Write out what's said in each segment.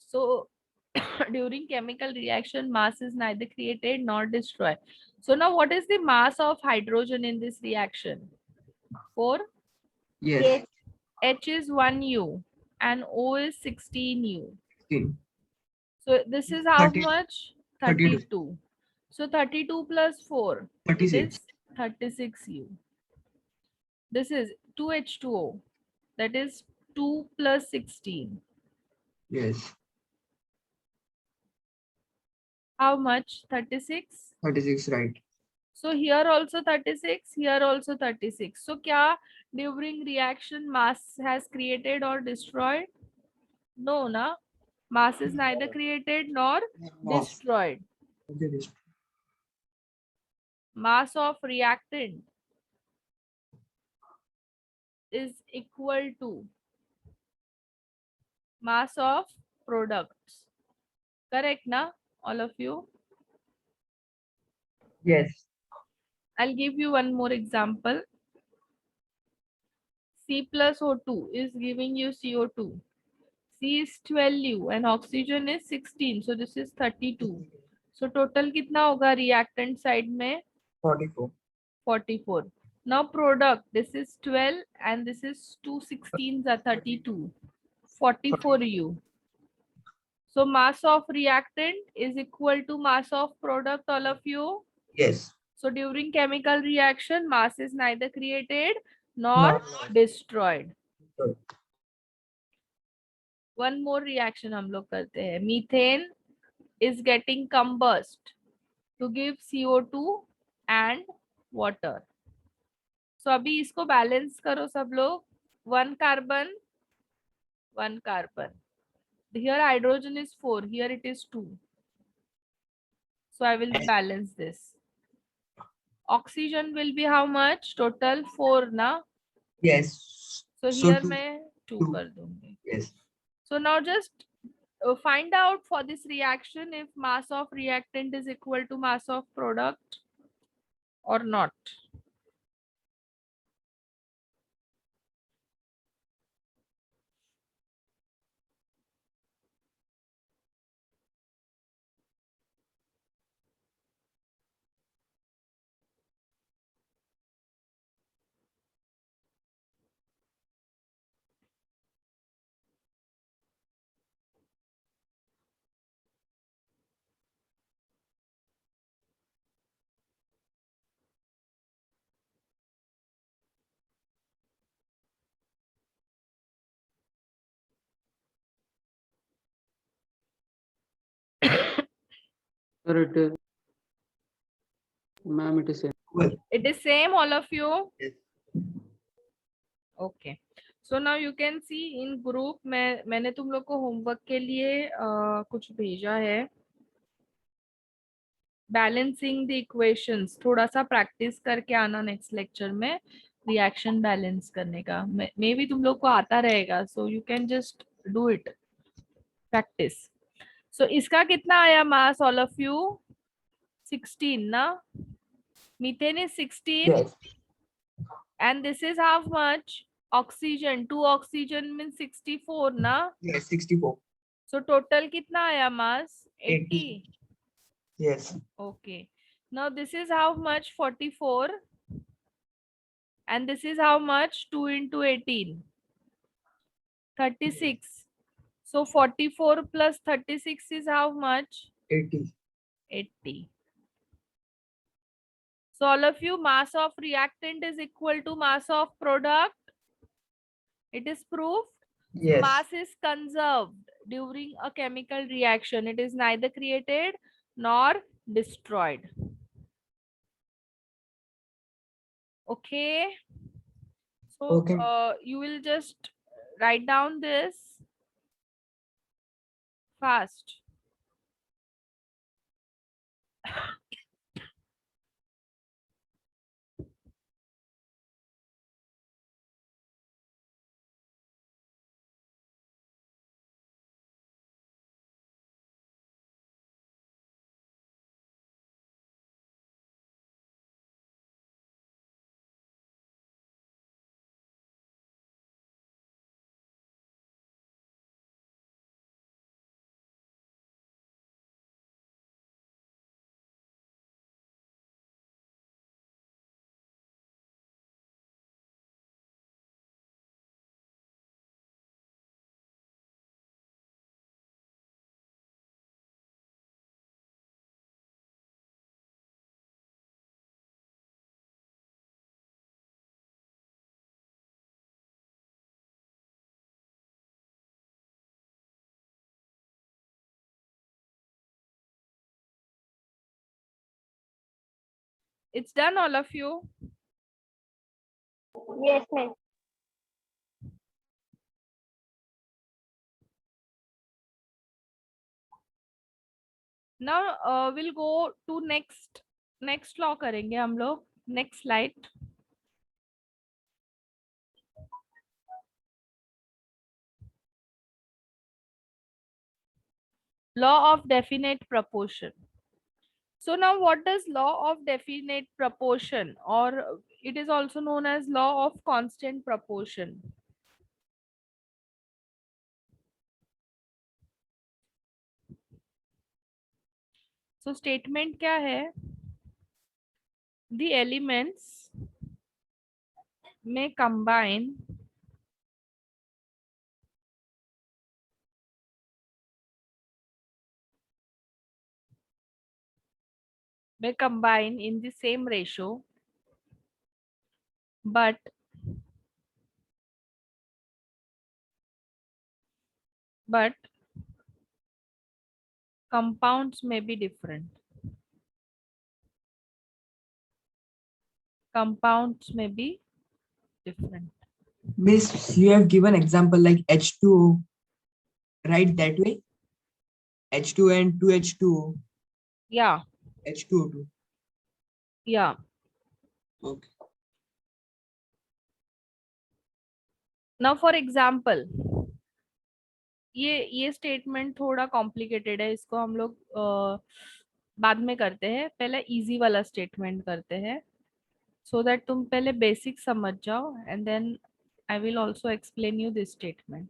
So during chemical reaction, mass is neither created nor destroyed. So now what is the mass of hydrogen in this reaction? 4. Yes. H is 1U and O is 16U. 16. So this is how 30, much? 32. 32. So 32 plus 4, it 36. is 36U. This is 2H2O, that is 2 plus 16. Yes. How much? 36. 36, right. So here also 36, here also 36. So kya during reaction mass has created or destroyed? No, na. Mass is neither created nor Mass. destroyed. Mass of reactant is equal to mass of products. Correct, na? All of you? Yes. I'll give you one more example. C plus O2 is giving you CO2. C is 12U and oxygen is 16. So this is 32. So total कितना होगा reactant side में? 44. 44. Now product, this is 12 and this is 2 16s are 32. 44U. So mass of reactant is equal to mass of product, all of you. Yes. So during chemical reaction, mass is neither created nor Nor destroyed. destroyed. One more reaction हम लोग करते हैं. Methane is getting combust to give CO2 and water. So अभी इसको balance करो सब लोग. 1 carbon, 1 carbon. Here hydrogen is 4, here it is 2. So I will balance this. Oxygen will be how much? Total 4 na? Yes. So So here two. मैं 2 Two. कर दूंगी. Yes. So now just find out for this reaction if mass of reactant is equal to mass of product or not. Sir, it is, ma'am, it is same. Well. It is same, all of you? Yes. Okay. So now you can see in group मैंने तुम लोग को homework के लिए कुछ भेजा है. Balancing the equations थोड़ा सा प्रैक्टिस करके आना नेक्स्ट लेक्चर में. रिएक्शन बैलेंस करने का मे भी तुम लोग को आता रहेगा. So you can just do it practice. सो इसका कितना आया मास, ऑल ऑफ यू? 16 ना? Methane is 16. Yes. And this is how much? Oxygen. 2 oxygen means 64 na? Yes. 64. So total कितना आया mass? 80. 80. Yes. Okay. Now this is how much? 44. And this is how much? 2 into 18. 36. So 44 plus 36 is how much? 80. 80. So all of you, mass of reactant is equal to mass of product. It is proved. Yes. Mass is conserved during a chemical reaction. It is neither created nor destroyed. Okay. So Okay. you will just write down this fast. It's done, all of you. Yes, ma'am. Now we'll go to next law करेंगे हम लोग. Next slide. Law of definite proportion. So now what does law of definite proportion, or it is also known as law of constant proportion? So statement क्या है? The elements may combine in the same ratio, but compounds may be different. Compounds may be different. Miss, you have given example like H2O, right? That way? H2 and 2H2O, Yeah, H2O2. yeah. Okay. Now for example, ये statement थोड़ा complicated है, इसको हम लोग बाद में करते हैं. पहले इजी वाला स्टेटमेंट करते हैं, सो दैट तुम पहले बेसिक समझ जाओ, and then I will also explain you this statement.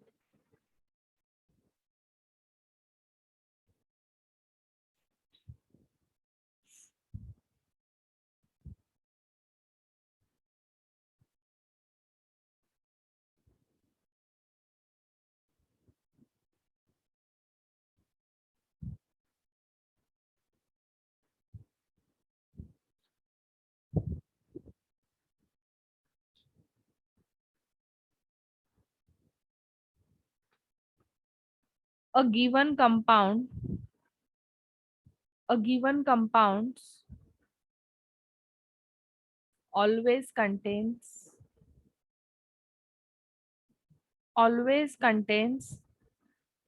A given compounds always contains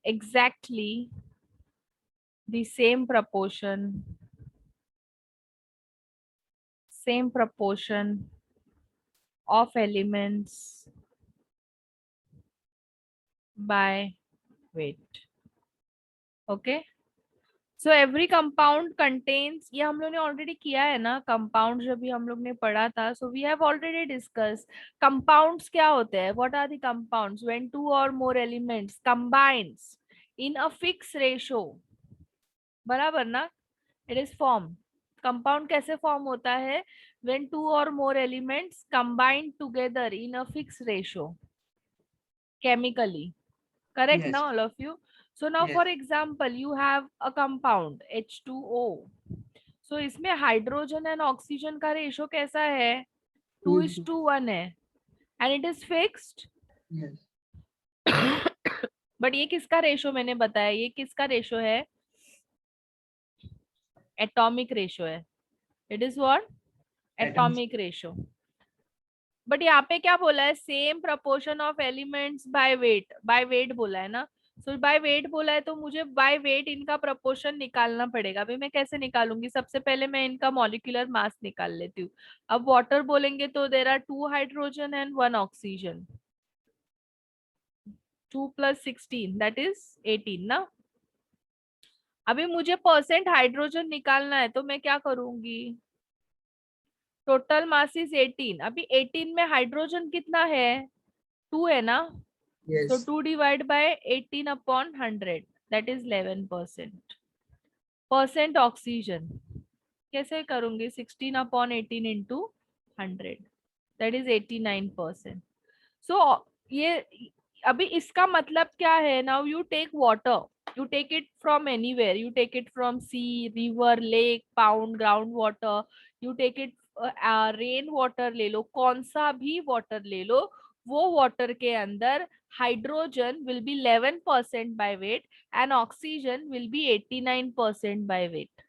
exactly the same proportion of elements by weight. Okay, so every compound contains, ये हम लोग ने ऑलरेडी किया है ना, कंपाउंड जब भी हम लोग ने पढ़ा था. So we have already discuss compounds क्या होते हैं. What are the compounds? When to और more elements combines in a fix ratio. बराबर ना? It is form. कंपाउंड कैसे फॉर्म होता है? व्हेन टू और more elements combine together in a fix ratio chemically. Correct? Yes. Now all of you. So now Yes. for example, you have a compound H2O. So इसमें hydrogen and oxygen का ratio कैसा है? 2:1 है, and it is fixed. Yes. But ये किसका ratio मैंने बताया? ये किसका रेशो है? एटॉमिक रेशो है. It is what? Atoms. Atomic ratio. But यहाँ पे क्या बोला है? Same proportion of elements by weight. By weight बोला है ना. सो बाय वेट बोला है, तो मुझे बाय वेट इनका प्रपोर्शन निकालना पड़ेगा. अभी मैं कैसे निकालूंगी? सबसे पहले मैं इनका मॉलिक्यूलर मास निकाल लेती हूँ. अब वाटर बोलेंगे तो there are 2 hydrogen and 1 oxygen. 2 + 16 that is 18 ना. अभी मुझे परसेंट हाइड्रोजन निकालना है, तो मैं क्या करूंगी? Total mass is 18. अभी 18 में हाइड्रोजन कितना है? 2 है ना. So Yes. 2 divided by 18/100, that is 11%. Percent oxygen कैसे करूंगी? 16/18 into 100, that is 89%. So ये अभी इसका मतलब क्या है? Now you take water, you take it from anywhere, you take it from sea, river, lake, pound, ground water, you take it rain water ले लो, कौन सा भी वाटर ले लो, वो वाटर के अंदर hydrogen will be 11% by weight and oxygen will be 89% by weight.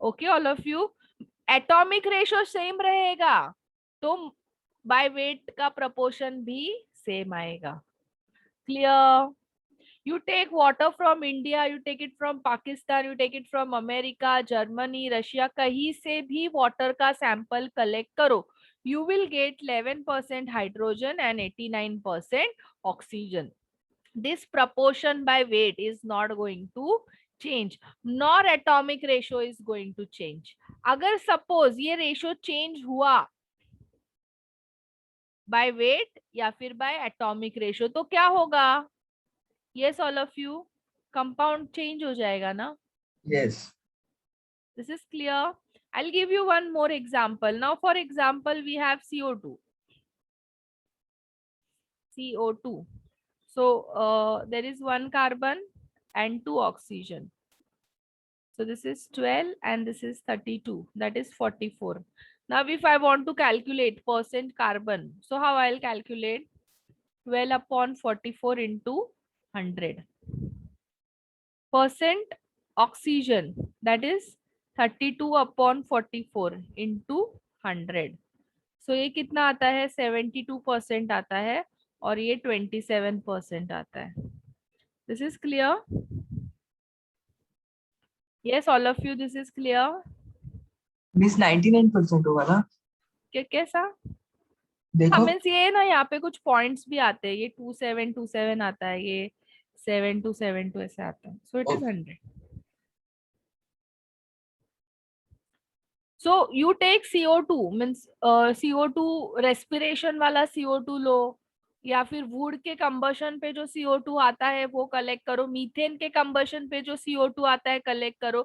Okay, all of you. Atomic ratio same रहेगा तो बाय वेट का प्रपोर्शन भी सेम आएगा. Clear? You take water from India, you take it from Pakistan, you take it from America, Germany, Russia, कहीं से भी water का sample collect करो, you will get 11% hydrogen and 89% oxygen. This proportion by weight is not going to change, nor atomic ratio is going to change. अगर suppose ये ratio change हुआ by weight या फिर by atomic ratio तो क्या होगा? Yes, all of you. Compound change हो जाएगा ना? Yes. This is clear. I'll give you one more example. Now, for example, we have CO2. CO2. So, there is one carbon and two oxygen. So, this is 12 and this is 32. That is 44. Now, if I want to calculate percent carbon, so how I'll calculate? 12 upon 44 into 100. Percent oxygen, that is 32 upon 44 into 100. So ये कितना आता है? 72% आता है और ये 27% आता है. This is clear? Yes, all of you, this is clear? Miss 99% होगा ना? कैसा? देखो. मीन्स ये ना यहाँ पे कुछ पॉइंट्स भी आते हैं, ये 2727 आता है, ये 7272 ऐसे आता है. So it is 100. So you take CO2 means CO2 respiration वाला CO2 लो या फिर वुड के कंबशन पे जो CO2 आता है वो कलेक्ट करो, मीथेन के कंबशन पे जो CO2 आता है कलेक्ट करो,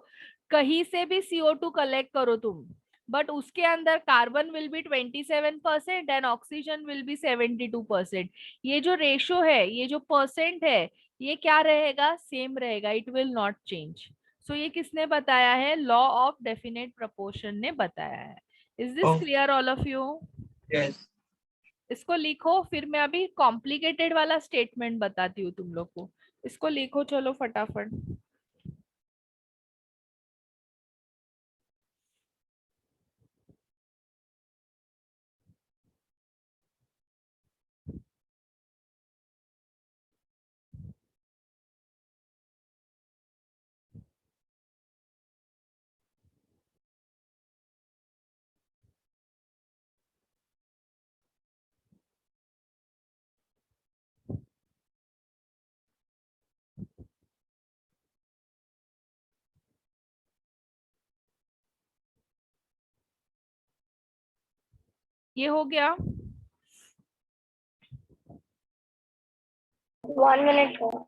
कहीं से भी CO2 कलेक्ट करो तुम, बट उसके अंदर carbon will be 27% and oxygen will be 72%. ये जो रेशो है, ये जो परसेंट है, ये क्या रहेगा? सेम रहेगा. It will not change. सो ये किसने बताया है? लॉ ऑफ डेफिनेट प्रपोर्शन ने बताया है. Is this clear all of you? Yes. इसको लिखो, फिर मैं अभी कॉम्प्लिकेटेड वाला स्टेटमेंट बताती हूँ तुम लोग को. इसको लिखो चलो फटाफट. ये हो गया. 1 minute more.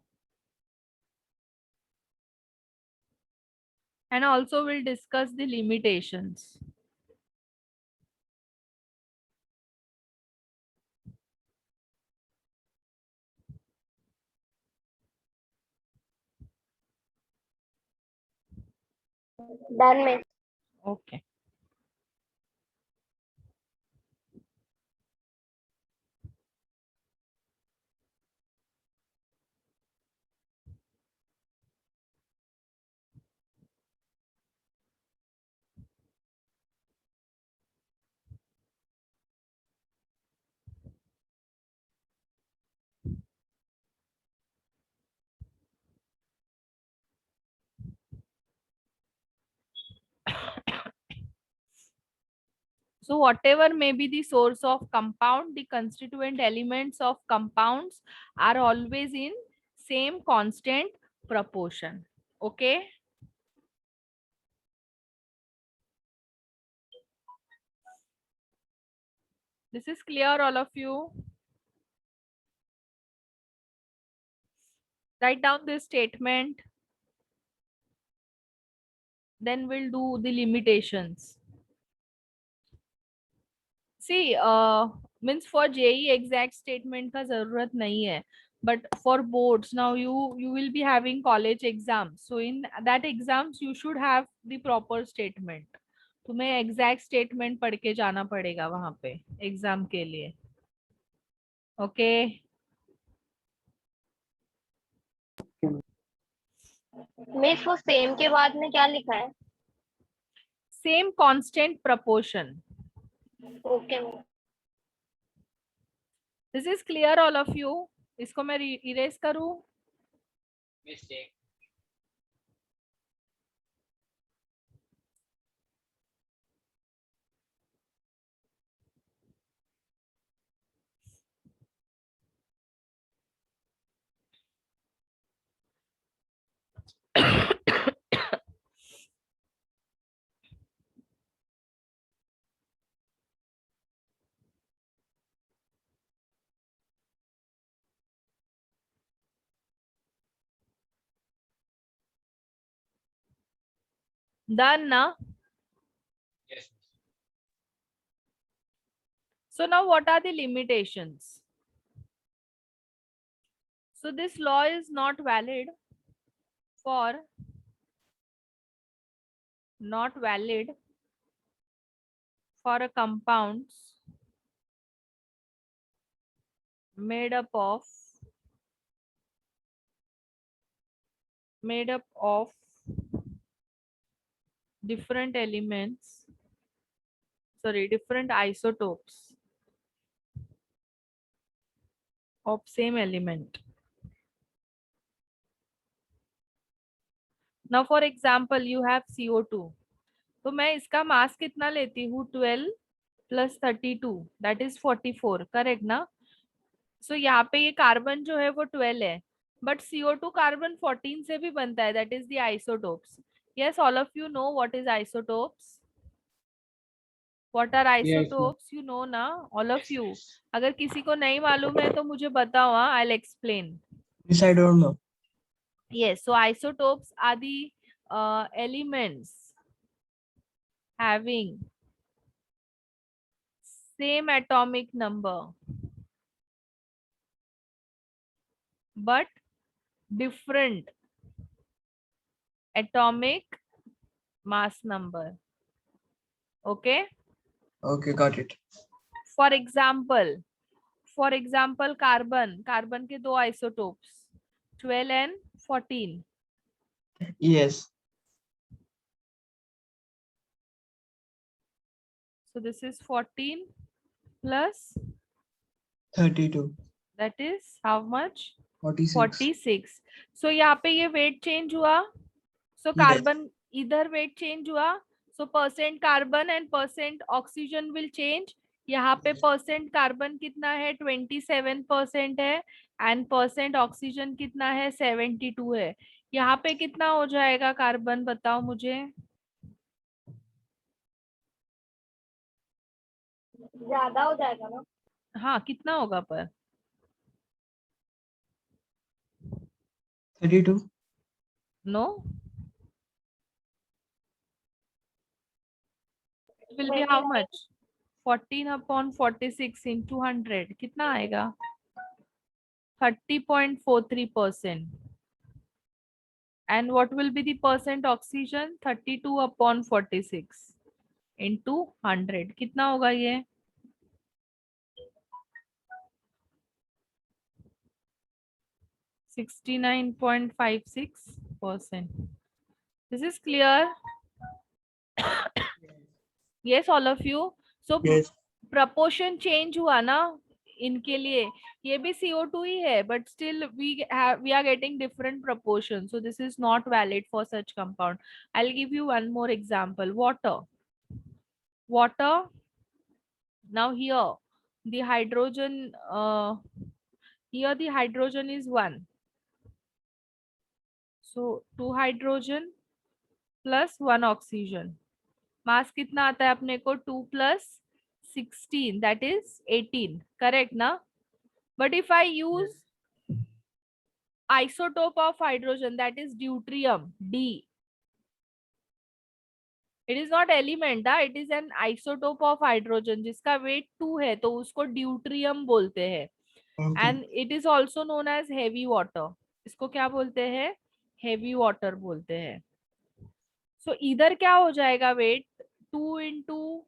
And also we'll discuss the limitations. Done, miss. Okay. So whatever may be the source of compound, the constituent elements of compounds are always in same constant proportion. Okay. This is clear, all of you? Write down this statement. Then we'll do the limitations. See, means for JEE exact statement का जरूरत नहीं है. But for boards, now you will be having college exams. So in that exams, you should have the proper statement. तुम्हें exact statement पढ़ के जाना पड़ेगा वहां पे एग्जाम के लिए. ओके. मिस वो सेम के बाद में क्या लिखा है? same constant proportion. Okay, ma'am. This is clear all of you? इसको मैं erase करूं? Done now. Yes. So now what are the limitations? So this law is not valid for a compounds made up of different elements, different isotopes of same element. Now for example you have CO2, तो मैं इसका मास कितना लेती हूँ 12 + 32 that is 44, correct ना? सो यहाँ पे ये कार्बन जो है वो 12 है, बट CO2 कार्बन 14 से भी बनता है, that is the isotopes. Yes, all of you know what is isotopes? What are isotopes? You know ना ऑल ऑफ यू? अगर किसी को नहीं मालूम है तो मुझे बताओ, I will explain. This I don't know. Yes, so isotopes are the elements having same atomic number but different atomic mass number. Okay? Okay, got it. For example, carbon के दो isotopes 12 and 14. Yes. So this is 14 plus 32. that is how much? 46. 46. So यहाँ पे ये weight change हुआ. So Yes. carbon इधर weight change हुआ. So percent carbon and percent oxygen will change. यहाँ पे percent carbon कितना है? 27% है and percent oxygen कितना है? 72 है. यहाँ पे कितना हो जाएगा कार्बन, बताओ मुझे. ज्यादा हो जाएगा ना? हाँ, कितना होगा पर? 32. No. It will be how much? 14/46 into 100. कितना आएगा? 30.43%. And what will be the percent oxygen? 32/46 into 100. कितना होगा ये? 69.56%. This is clear? Yes, all of you. So Yes. proportion change हुआ ना इनके लिए. ये भी CO2 ही है, but still we are getting different proportions. So this is not valid for such compound. I'll give you one more example. Water. Now here the hydrogen. Here the hydrogen is 1. So 2 hydrogen plus 1 oxygen. मास कितना आता है अपने को? 2 + 16 that is 18, correct ना? But if I use isotope of hydrogen, that is deuterium, D. It is not element, it is an isotope of hydrogen जिसका weight 2 है, तो उसको deuterium बोलते हैं. Okay. And it is also known as heavy water. इसको क्या बोलते हैं? Heavy water बोलते हैं. So इधर क्या हो जाएगा weight? 2 into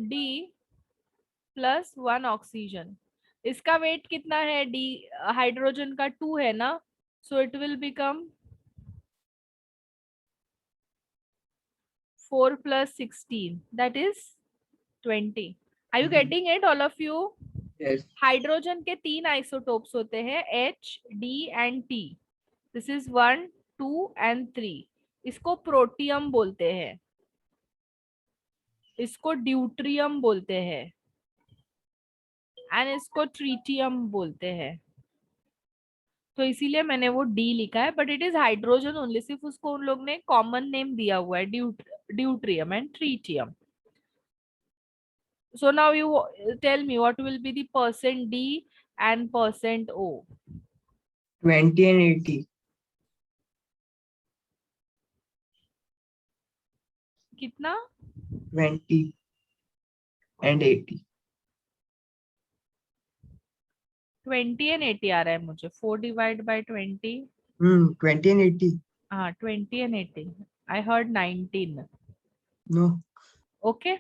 D plus 1 oxygen. इसका weight कितना है? D हाइड्रोजन का 2 है ना, so it will become 4 plus 16, that is 20. Are you Mhm. getting it, all of you? Yes. Hydrogen के 3 आइसोटोप्स होते हैं, H, D and T. This is 1, 2 and 3. इसको प्रोटियम बोलते हैं, इसको ड्यूट्रियम बोलते हैं एंड इसको ट्रीटियम बोलते हैं. तो इसीलिए मैंने वो डी लिखा है, but it is hydrogen only. सिर्फ उसको उन लोग ने कॉमन नेम दिया हुआ है, deuterium and tritium. So now you tell me what will be the percent D and percent O. 20 and 80. कितना? 20 and 80. 20 and 80 आ रहा है मुझे. 4 divided by 20. 20 and 80. हाँ, 20 and 80. I heard 19. No. Okay.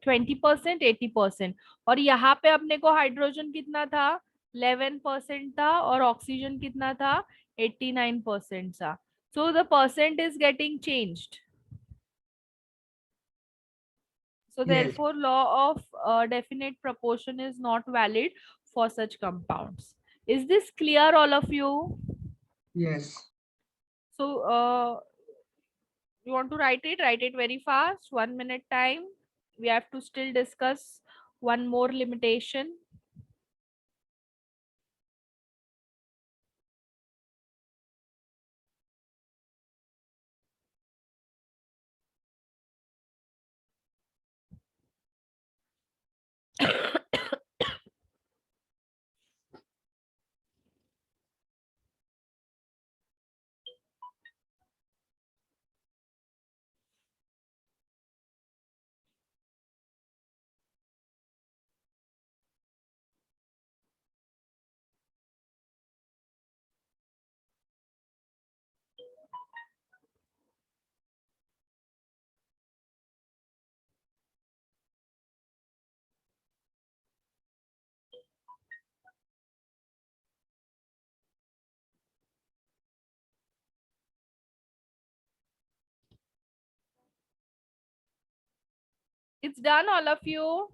20%, 80%. और यहाँ पे अपने को हाइड्रोजन कितना था? 11% था, और ऑक्सीजन कितना था? 89% था. So the percent is getting changed. So Yes. therefore, law of definite proportion is not valid for such compounds. Is this clear, all of you? Yes. So you want to write it? Write it very fast. 1 minute time. We have to still discuss one more limitation. It's done, all of you.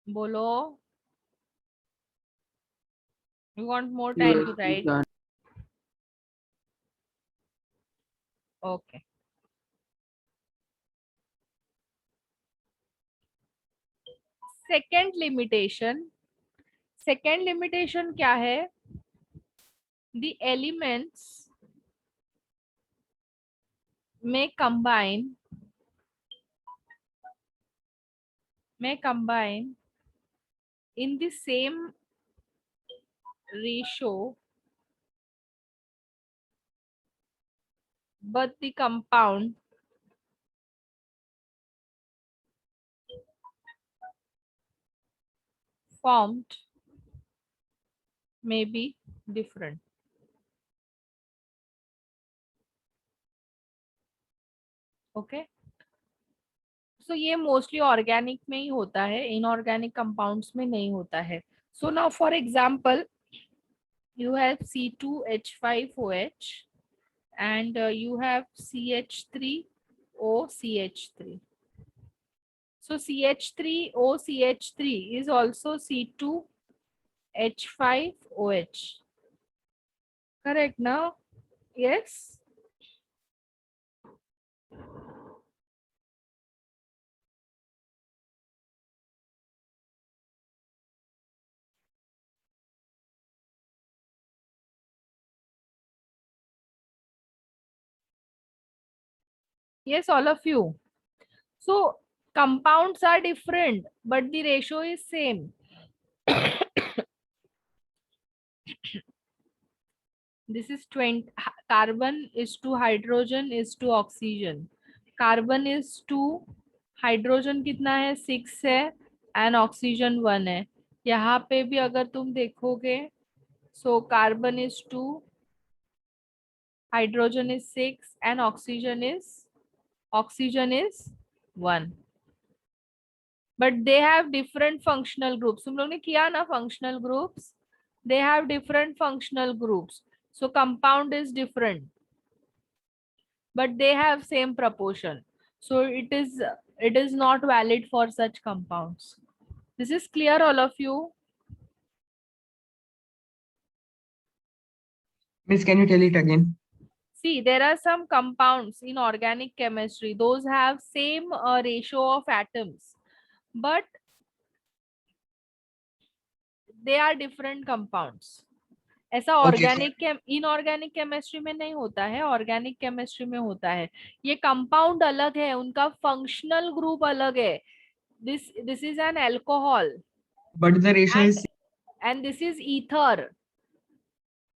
Bolo. You want more time to Yes, write? done. Okay. Second limitation. Second limitation क्या है? The elements may combine in the same ratio, but the compound formed may be different. Okay. So ये mostly organic में ही होता है, inorganic compounds में नहीं होता है. So now for example, you have C2H5OH and you have CH3OCH3. So CH3OCH3 is also C2H5OH. Correct now? Yes? Yes, all of you. So compounds are different, but the ratio is same. This is 20. Carbon is to hydrogen is to oxygen. Carbon is to hydrogen कितना है? 6 है and oxygen 1 है. यहाँ पे भी अगर तुम देखोगे, so carbon is 2, hydrogen is 6 and oxygen is 1. But they have different functional groups. तुम लोग ने किया ना functional groups? They have different functional groups. So compound is different, but they have same proportion. So it is not valid for such compounds. This is clear, all of you? Miss, can you tell it again? See, there are some compounds in organic chemistry. Those have same ratio of atoms, but they are different compounds. ऐसा Okay. Organic inorganic chemistry में नहीं होता है, organic chemistry में होता है. ये compound अलग है, उनका फंक्शनल ग्रुप अलग है. This is an alcohol But the ratio and is and this is ether.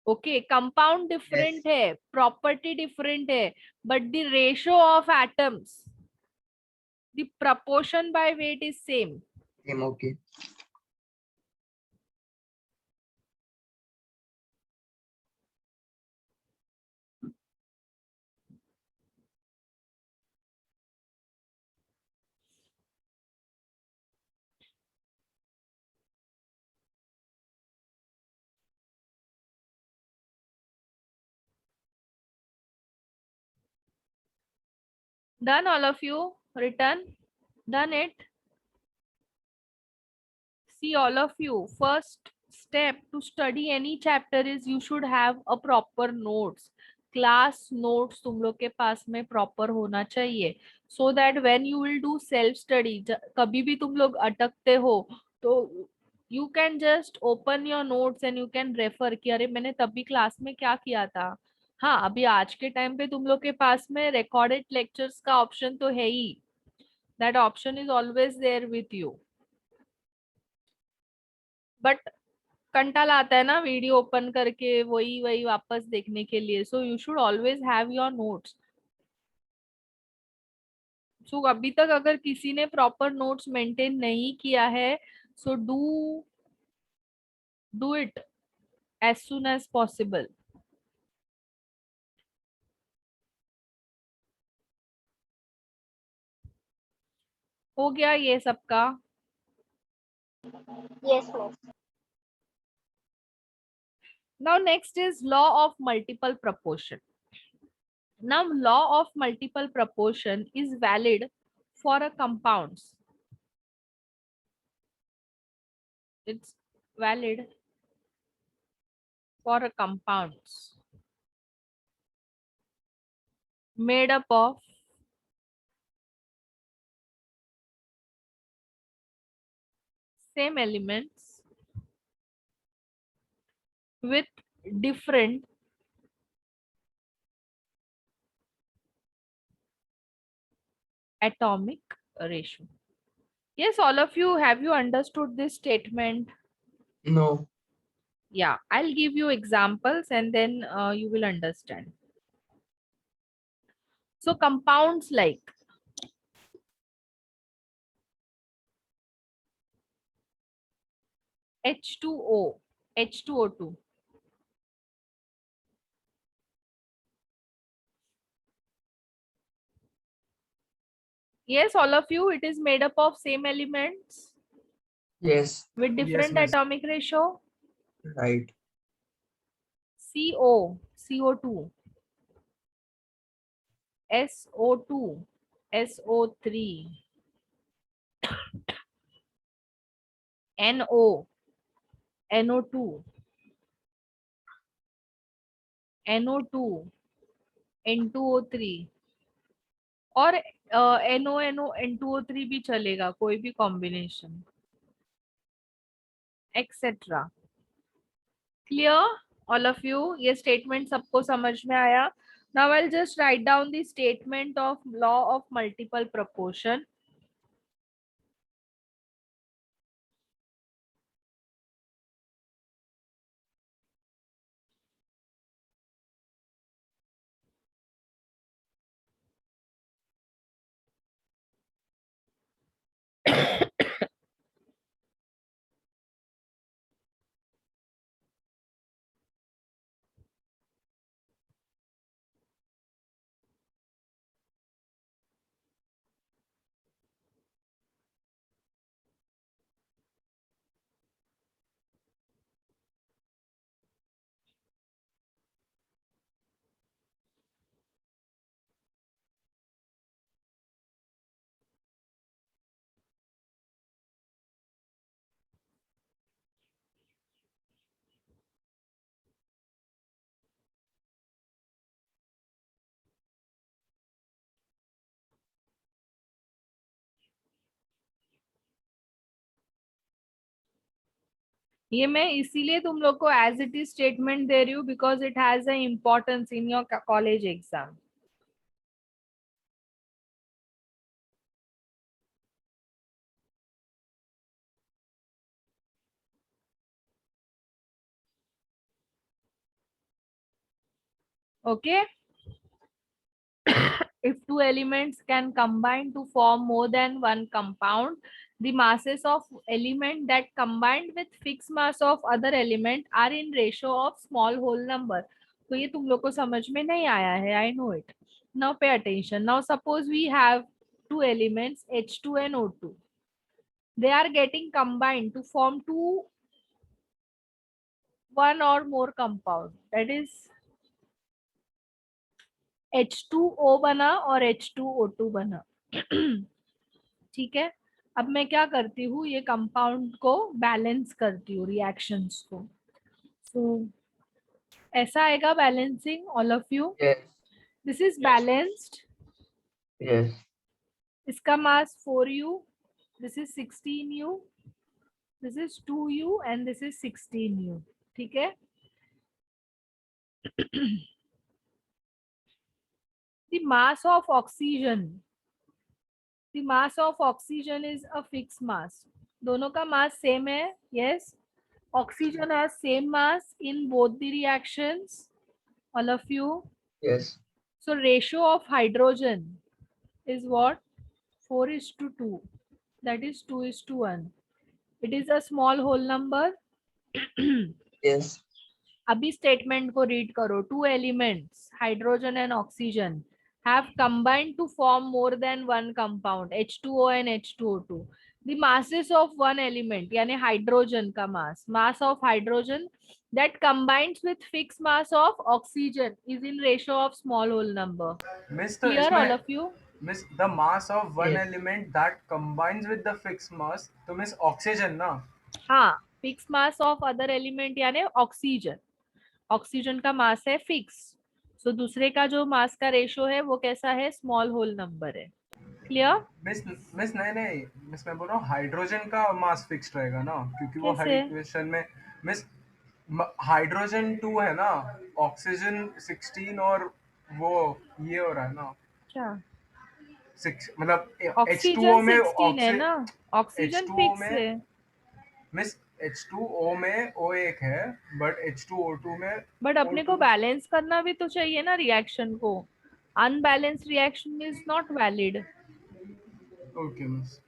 Okay, compound different है, प्रॉपर्टी डिफरेंट है, but the ratio of atoms, the proportion by weight is same. same. Okay. Done, all of you? Written? Done it? See, all of you, first step to study any chapter is you should have a proper notes. Class notes तुम लोग के पास में proper होना चाहिए, so that when you will do self study, कभी भी तुम लोग अटकते हो तो you can just open your notes and you can refer कि अरे मैंने तभी क्लास में क्या किया था. हाँ, अभी आज के टाइम पे तुम लोग के पास में recorded lectures का ऑप्शन तो है ही. That option is always there with you. But कंटाला आता है ना वीडियो ओपन करके वही वही वापस देखने के लिए. So you should always have your notes. सो अभी तक अगर किसी ने प्रॉपर नोट्स मेंटेन नहीं किया है, so do it as soon as possible. हो गया ये सबका? Yes, miss. Now next is law of multiple proportion. Now law of multiple proportion is valid for a compounds. It's valid for a compounds made up of same elements with different atomic ratio. Yes, all of you, have you understood this statement? No. Yeah, I'll give you examples and then you will understand. So compounds like H2O, H2O2. Yes, all of you, it is made up of same elements Yes. with different miss. atomic ratio. Right. CO, CO2, SO2, SO3, NO, NO2, NO2, N2O3 और NO N2O3 भी चलेगा, कोई भी combination, etcetera. Clear all of you? ये statement सबको समझ में आया? Now I will just write down the statement of law of multiple proportion. ये मैं इसीलिए तुम लोग को एज इट इज स्टेटमेंट दे रही हूँ because it has a importance in your college exam. Okay. If two elements can combine to form more than one compound, the masses of element that combined with fixed mass of other element are in ratio of small whole number. तो ये तुम लोग को समझ में नहीं आया है. I know it. Now pay attention. Now suppose we have two elements H2 and O2. They are getting combined to form one or more compound. That is H2O बना और H2O2 बना. ठीक है. अब मैं क्या करती हूँ, ये कंपाउंड को बैलेंस करती हूँ रिएक्शंस को. सो ऐसा आएगा balancing all of you. Yes. This is balanced. Yes. इसका मास 4u, this is 16u, this is 2u and this is 16u. ठीक है. The mass of oxygen, the mass of oxygen is a fixed mass. दोनों का mass same है. yes. Oxygen has same mass in both the reactions, all of you. Yes. So ratio of hydrogen is what? 4:2. That is 2:1. It is a small whole number. Yes. अभी statement को read करो. Two elements, hydrogen and oxygen, have combined to form more than one compound, H2O and H2O2. The masses of one element, यानी hydrogen का mass of hydrogen that combines with fixed mass of oxygen is in ratio of small whole number. Miss, तो Clear all इसमें of you? miss the mass of one Yes. element that combines with the fixed mass, तो miss oxygen ना. हाँ, fixed mass of other element यानी oxygen. Oxygen का मास है fix. सो दूसरे का जो मास का रेशो है वो कैसा है? स्मॉल होल नंबर है. क्लियर? मिस नहीं मिस मैं बोल रहा हूँ हाइड्रोजन का मास फिक्स्ड रहेगा ना, क्योंकि वो हर कैसे? इक्वेशन में मिस हाइड्रोजन 2 है ना, ऑक्सीजन 16 और वो ये हो रहा है ना क्या? 6 मतलब ऑक्सीजन H2O में 16 है ना. ऑक्सीजन H2O फिक्स में है. मिस H2O में O1 है बट H2O2 में बट अपने को O2. बैलेंस करना भी तो चाहिए ना रिएक्शन को. Unbalanced reaction is not valid. Okay miss.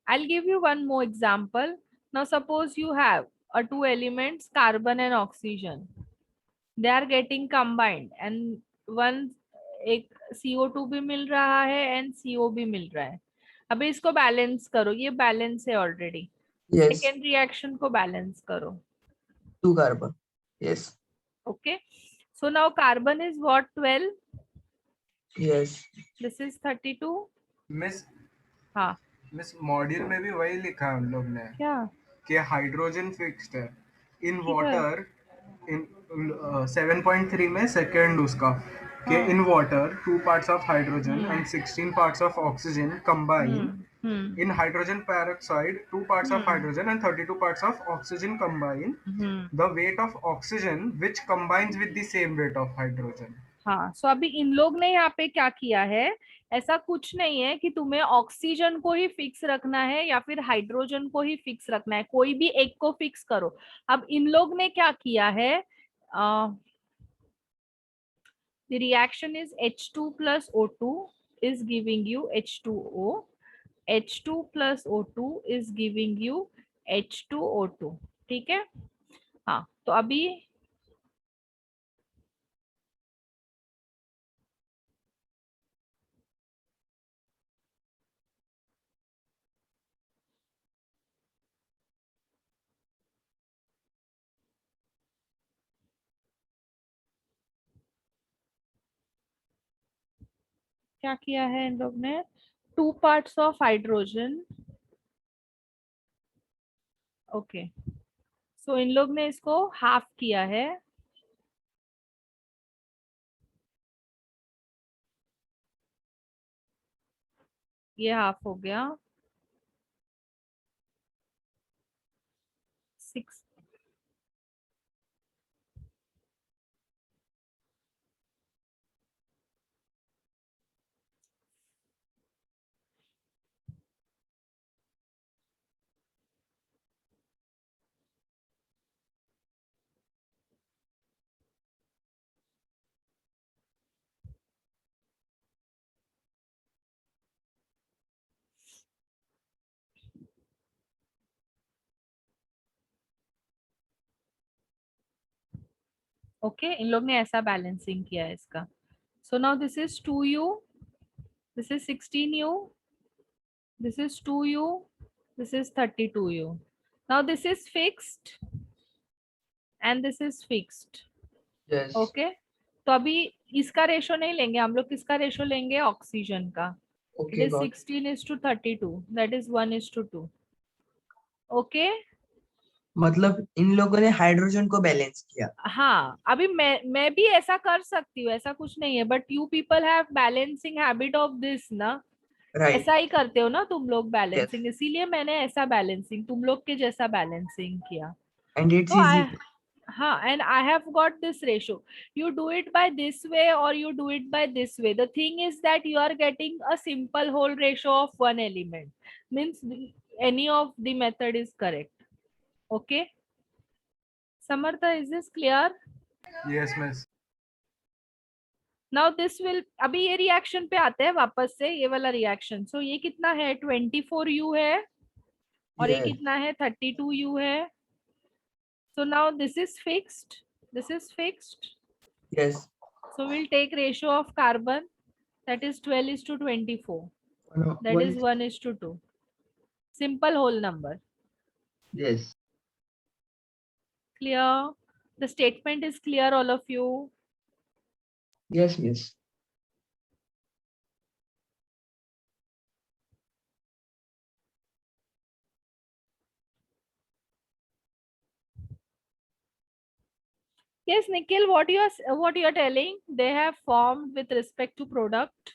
I'll give you one more example. Now suppose you have two elements, carbon and oxygen. They are getting combined and one एक CO2 भी मिल रहा है and CO भी मिल रहा है. अभी इसको balance करो. ये बैलेंस है ऑलरेडी. Yes. सेकेंड रिएक्शन को बैलेंस करो. 2 carbon. Yes. Okay. So now carbon is what? 12. Yes. This is 32. Miss हाँ. मिस मॉड्यूल में भी वही लिखा है हम लोग ने क्या? कि हाइड्रोजन फिक्स्ड है इन किधर? वाटर. इन 7.3 में सेकंड उसका कि हाँ. In water 2 parts of hydrogen and 16 parts of oxygen combine. In hydrogen peroxide 2 parts of hydrogen and 32 parts of oxygen combine. The weight of oxygen which combines with the same weight of hydrogen. हाँ. सो अभी इन लोग ने यहाँ पे क्या किया है? ऐसा कुछ नहीं है कि तुम्हें ऑक्सीजन को ही फिक्स रखना है या फिर हाइड्रोजन को ही फिक्स रखना है. कोई भी एक को फिक्स करो. अब इन लोग ने क्या किया है? The reaction is H2 plus O2 is giving you H2O. H2 plus O2 is giving you H2O2. ठीक है. हाँ. तो अभी क्या किया है इन लोग ने? 2 parts of hydrogen. ओके. सो इन लोग ने इसको हाफ किया है. ये हाफ हो गया. 6. ओके, इन लोग ने ऐसा बैलेंसिंग किया है इसका. So now this is 2u, this is 16u, this is 2u, this is 32u. Now this is fixed and this is fixed. Yes. Okay, तो अभी इसका रेशो नहीं लेंगे हम लोग, किसका रेशो लेंगे? ऑक्सीजन का. It Okay, is got. 16:32, that is 1:2. Okay, मतलब इन लोगों ने हाइड्रोजन को बैलेंस किया. हाँ, अभी मैं भी ऐसा कर सकती हूँ, ऐसा कुछ नहीं है, but you people have balancing habit of this ना. Right. ऐसा ही करते हो ना तुम लोग Yes. बैलेंसिंग, इसीलिए मैंने ऐसा बैलेंसिंग तुम लोग के जैसा बैलेंसिंग किया. And it's So easy. हाँ, and I have got this ratio. You do it by this way or you do it by this way. The thing is that you are getting a simple whole ratio of one element. Means any of the method is correct. Okay. Samartha, is this clear? Yes, miss. Now this will, अभी ये reaction पे आते हैं वापस से, ये वाला reaction. So ये कितना है? 24u है और ये Yes. कितना है? 32u है. So now this is fixed. This is fixed. Yes. So we'll take ratio of carbon, that is 12:24. No, That one is is- 1:2. Simple whole number. Yes. Clear? The statement is clear, all of you? Yes, miss. Yes, Nikhil, what you are telling? They have formed with respect to product.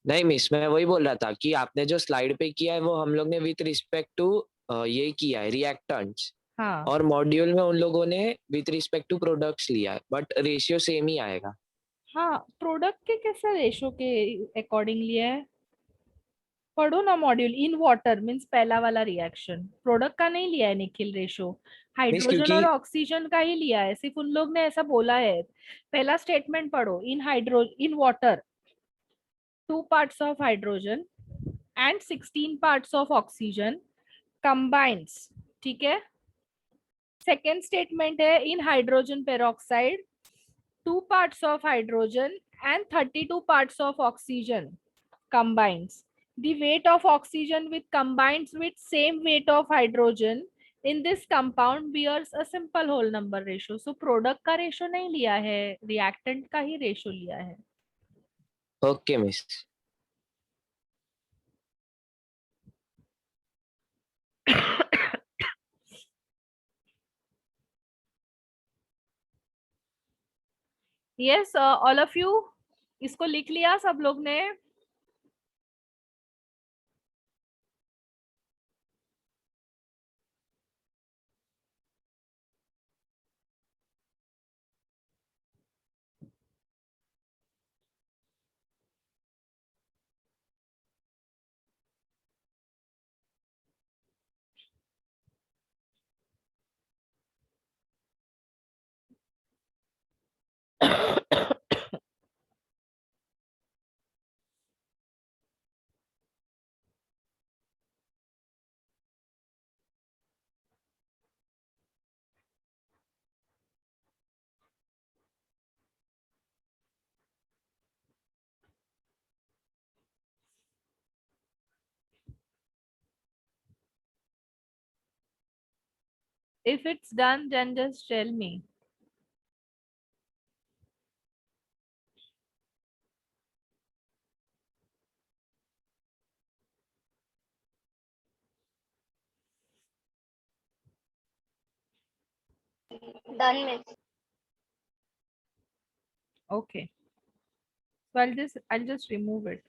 नहीं miss, मैं वही बोल रहा था कि आपने जो slide पे किया है वो हम लोग ने विथ रिस्पेक्ट टू ये किया है रिएक्टेंट्स, हाँ और मॉड्यूल में उन लोगों ने विथ रिस्पेक्ट टू प्रोडक्ट्स लिया है, बट रेशियो सेम ही आएगा. हाँ, प्रोडक्ट के कैसा रेशो के अकॉर्डिंग लिया है? पढ़ो ना मॉड्यूल. इन वाटर मीन्स पहला वाला रिएक्शन, प्रोडक्ट का नहीं लिया है निखिल रेशो, हाइड्रोजन क्योंकि और ऑक्सीजन का ही लिया है. सिर्फ उन लोग ने ऐसा बोला है. पहला स्टेटमेंट पढ़ो. In water 2 parts of hydrogen and 16 parts of oxygen combines. ठीक है. सेकेंड स्टेटमेंट है इन hydrogen peroxide 2 parts of hydrogen and 32 parts of oxygen combines. The weight of oxygen with combines with same weight of hydrogen in this compound bears a simple whole number ratio. So product का ratio नहीं लिया है, reactant का ही ratio लिया है. Okay miss. Yes, all of you, इसको लिख लिया सब लोग ने? If it's done, then just tell me. Done, miss. Okay. So I'll just remove it.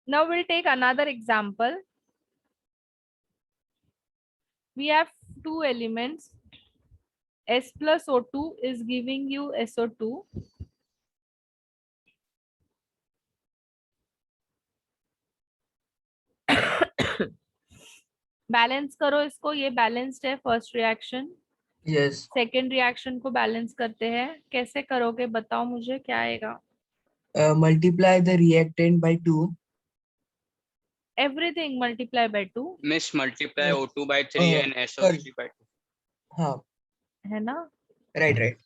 Now we'll take another example. We have two elements. S plus O2 is giving you SO2. Balance करो इसको, ये balanced है first reaction. Yes. Second reaction को balance करते हैं. कैसे करोगे बताओ मुझे, क्या आएगा? Multiply the reactant by 2. Everything multiply by 2. Miss, multiply Yes. O2 by 3 and Sorry. SO3 by 2. हाँ, है ना? right.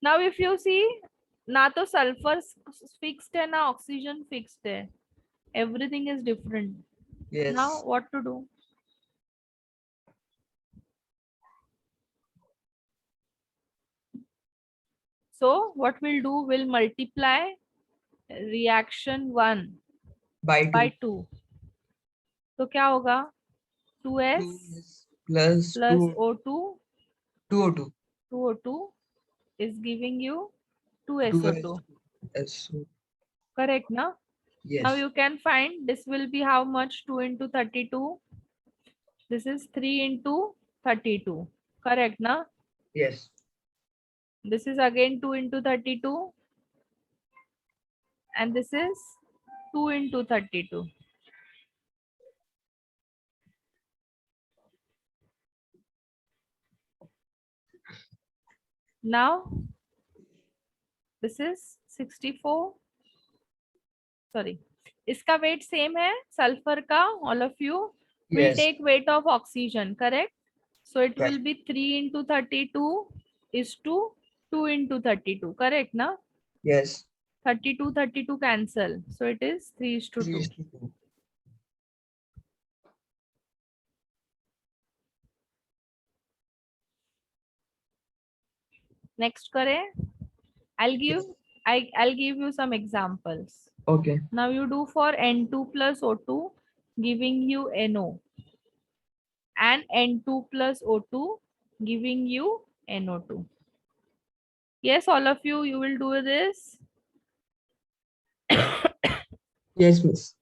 Now if you see, ना तो सल्फर फिक्स्ड है ना ऑक्सीजन फिक्स्ड है. Everything is different. Yes. Now what to do? So what we'll do, we'll multiply reaction 1 By 2. by 2. तो क्या होगा? 2s 2s plus plus 2, O2. 2O2. 2O2 is giving you 2s. 2SO2. SO. Correct, na? Yes. Now you can find this will be how much? 2 into 32. This is 3 into 32. Correct, na? Yes. This is again 2 into 32. And this is 2 into 32. Now this is 64. Sorry, इसका weight same है sulphur का. All of you will Yes. take weight of oxygen, correct? So it will Right. be 3 into 32 is to 2 into 32, correct, na? Yes. 32 cancel, so it is 3 is to 2. 3:2. Next करें. I'll give you some examples. Okay. Now you do for N2 plus O2 giving you NO, and N2 plus O2 giving you NO2. Yes, all of you will do this. Yes, miss.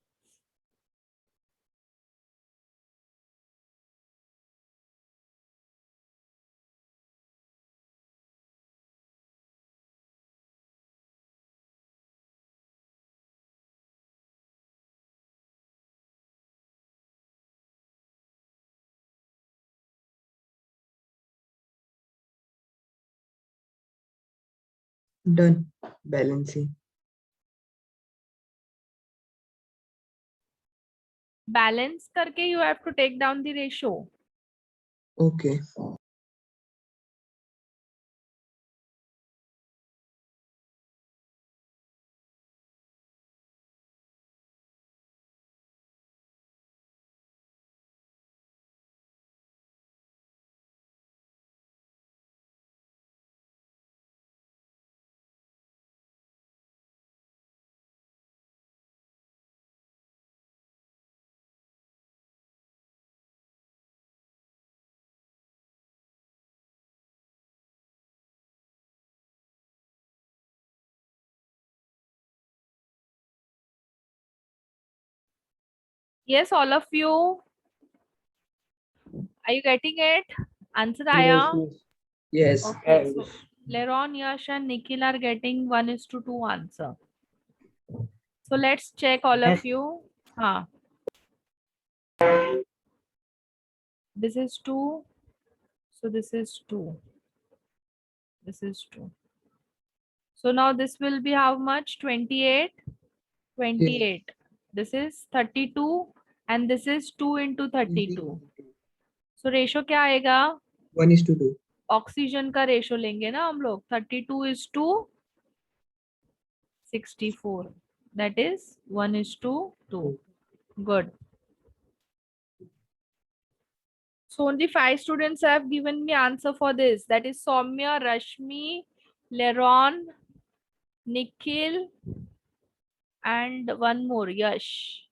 Done. Balancing. Balance करके you have to take down the ratio. Okay. Yes, all of you. Are you getting it? Answer Yes. आया? Yes. Okay, so Leron, Yash and Nikhil are getting 1:2 answer. So let's check all of you. हाँ. This is 2. So this is 2. This is 2. So now this will be how much? 28. 28. This is 32 and this is 2 into 32. So ratio क्या आएगा? 1:2. Oxygen का ratio लेंगे ना हम लोग. 32 is to 64. That is 1:2. Good. So only 5 students have given me answer for this. That is Soumya, Rashmi, Leron, Nikhil, and one more, Yash.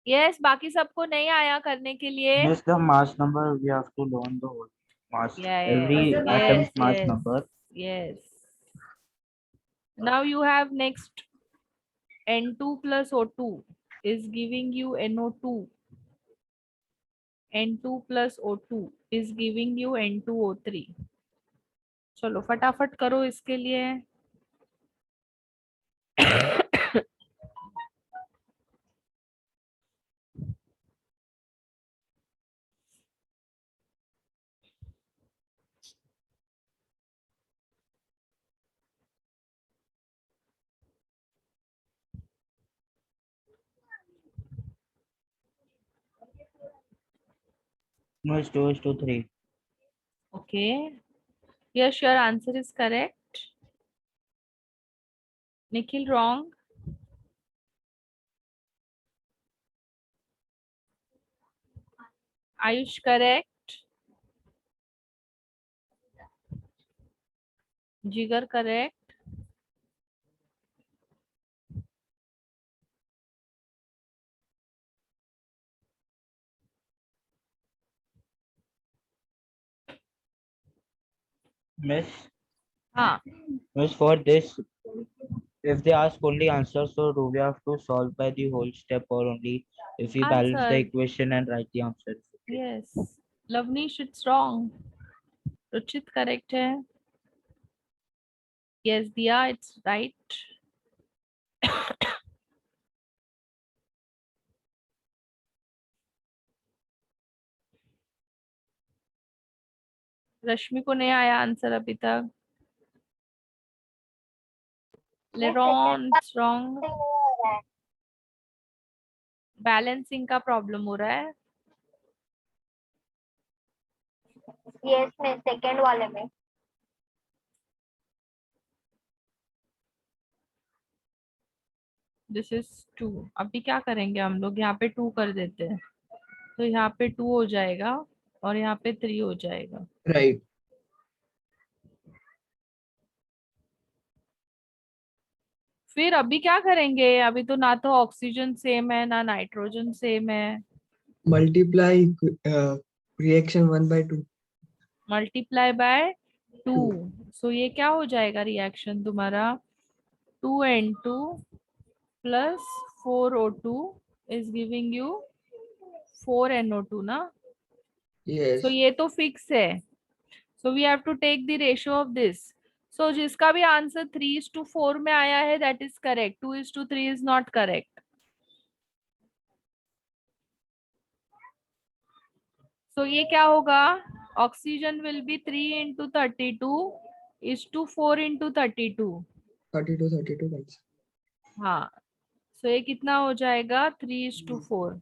Yes, बाकी सबको नहीं आया करने के लिए. Yes, the mass number we have to learn the whole mass. Yeah, Every yes, atom's mass yes, number. yes. Now you have next N2 plus O2. is giving you NO2. N2 plus O2 is giving you N2O3. चलो फटाफट करो इसके लिए. No, it's 2:3. Okay. Yes, your answer is correct. Nikhil, wrong. Ayush, correct. Jigar, correct. Miss, हाँ. Miss, for this, if they ask only answer, so do we have to solve by the whole step or only if we balance the Answer. equation and write the answer? Yes. Lavnish, it's wrong. Ruchit, correct है. Yes, Diya, it's right. रश्मि को नहीं आया answer अभी तक. लेरॉन, it's wrong. Balancing का problem हो रहा है. यस में सेकंड वाले में. This is 2. अभी क्या करेंगे हम लोग, यहाँ पे 2 कर देते हैं, तो यहाँ पे 2 हो जाएगा और यहाँ पे 3 हो जाएगा. Right. फिर अभी क्या करेंगे, अभी तो ना तो ऑक्सीजन सेम है ना नाइट्रोजन सेम है. Multiply reaction 1 by 2. Multiply by 2. सो ये क्या हो जाएगा रिएक्शन तुम्हारा, 2N2 plus 4O2 is giving you 4NO2 ना. Yes. सो ये तो फिक्स है. So we have to take the ratio of this. सो जिसका भी आंसर 3:4 में आया है that is correct. 2:3 is not correct. सो ये क्या होगा, oxygen will be 3 into 32 is to 4 into 32. 32 guys. हाँ. सो ये कितना हो जाएगा, 3:4.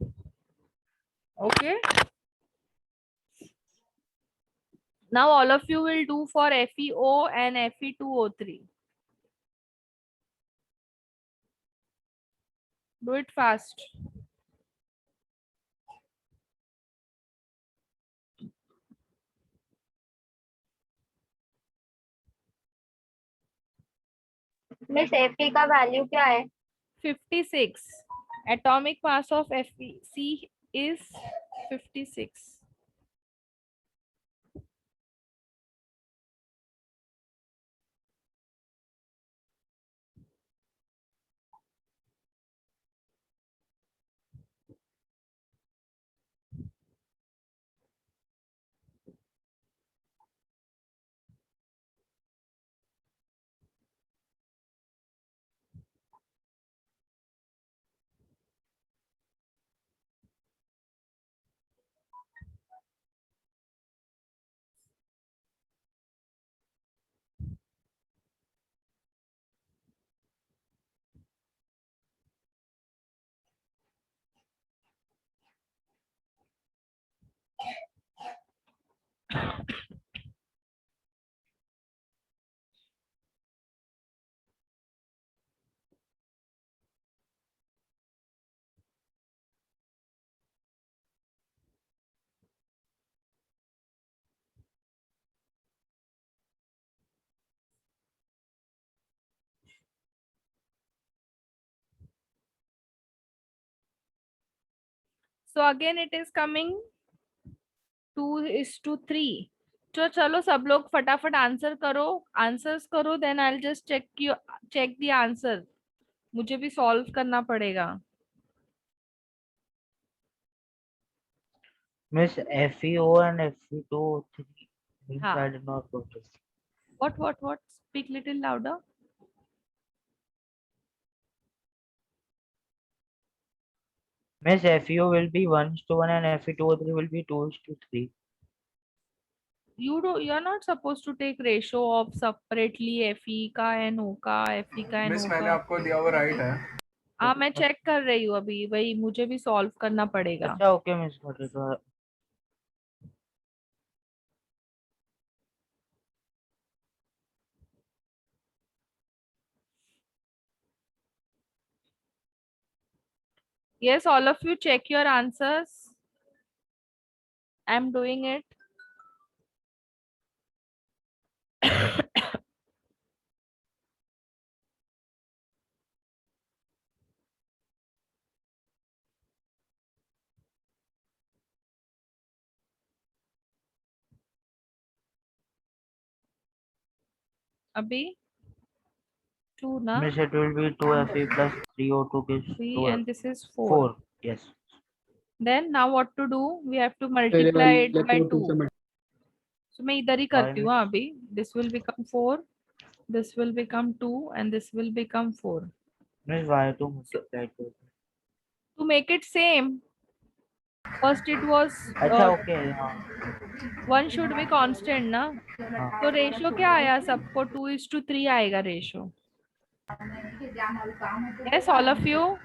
Okay. Now all of you will do for FeO and Fe2O3. Do it fast. Miss Fe का वैल्यू क्या है? 56. Atomic mass of Fe is 56. So again it is coming 2:3. तो चलो सब लोग फटाफट आंसर करो, आंसर्स करो, then I will just check the answer. मुझे भी सॉल्व करना पड़ेगा. Miss FeO and Fe2O3 means हाँ. I did not notice. What? Speak little louder. Miss FeO will be 1:1 and Fe2O3 will be 2:3. You're not supposed to take ratio of separately Fe का and O का, Fe का and miss O मैंने का. आपको दिया वो right है. हाँ, मैं चेक कर रही हूँ अभी, वही मुझे भी सॉल्व करना पड़ेगा. अच्छा okay miss got it. Yes, all of you check your answers. I'm doing it. अभी 2 ना, Miss it will be 2Fe plus 3O2 gives 3 and this is 4. 4. Yes. Then now what to do? We have to multiply it by 2. So मैं इधर ही करती हूँ अभी. This will become 4. This will become 2 and this will become 4. Miss why to multiply 2? To make it same. First it was अच्छा okay हाँ. 1 should be constant ना. हाँ. तो रेशियो क्या आया सबको? 2:3 आएगा ratio. Yes, all of you.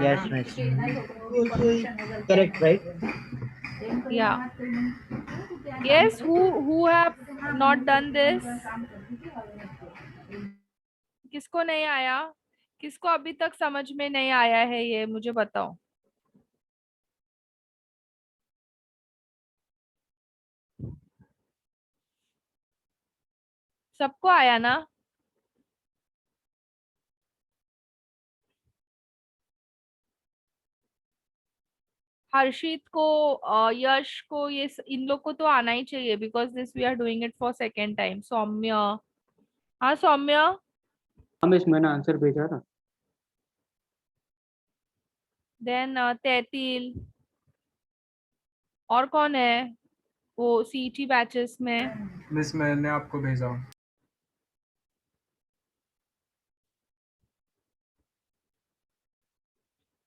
Yes miss. Correct, right? Yeah. Yes, who have not done this? किसको नहीं आया? किसको अभी तक समझ में नहीं आया है ये मुझे बताओ. सबको आया ना? हर्षित को, यश को, ये इन लोग को तो आना ही चाहिए because this we are doing it for second time. सौम्य, हाँ सौम्य. हम इस मैंने आंसर भेजा था. देन तैतिल. और कौन है वो सीटी बैचेस में? मिस मैंने आपको भेजा.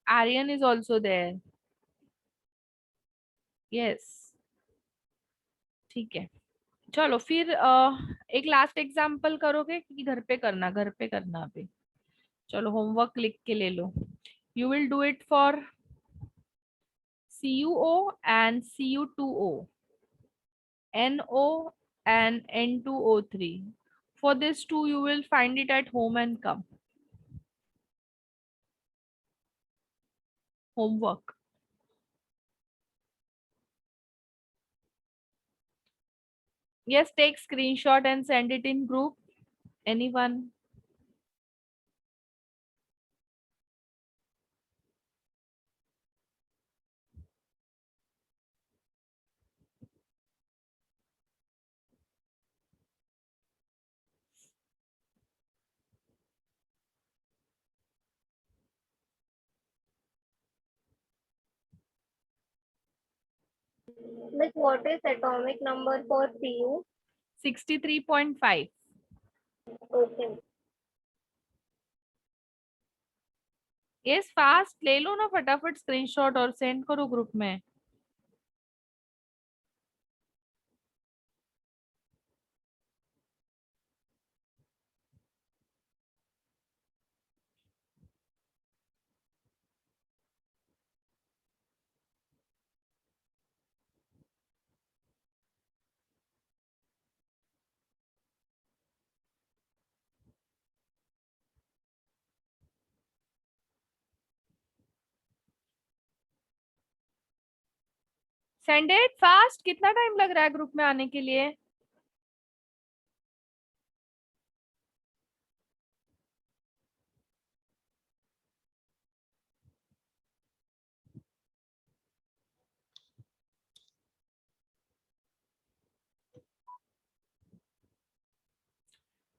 Aryan is also there. Yes, ठीक है. चलो फिर एक लास्ट एग्जाम्पल करोगे कि घर पे करना अभी. चलो होमवर्क लिख के ले लो. You will do it for CuO and Cu2O, NO and N2O3. For this two, you will find it at home and come. Homework. Yes, take screenshot and send it in group. Anyone? Miss, what is atomic number for Cu? 63.5. Okay. Yes, fast ले लो ना फटाफट screenshot और send करो group में. Send it fast. कितना time लग रहा है ग्रुप में आने के लिए?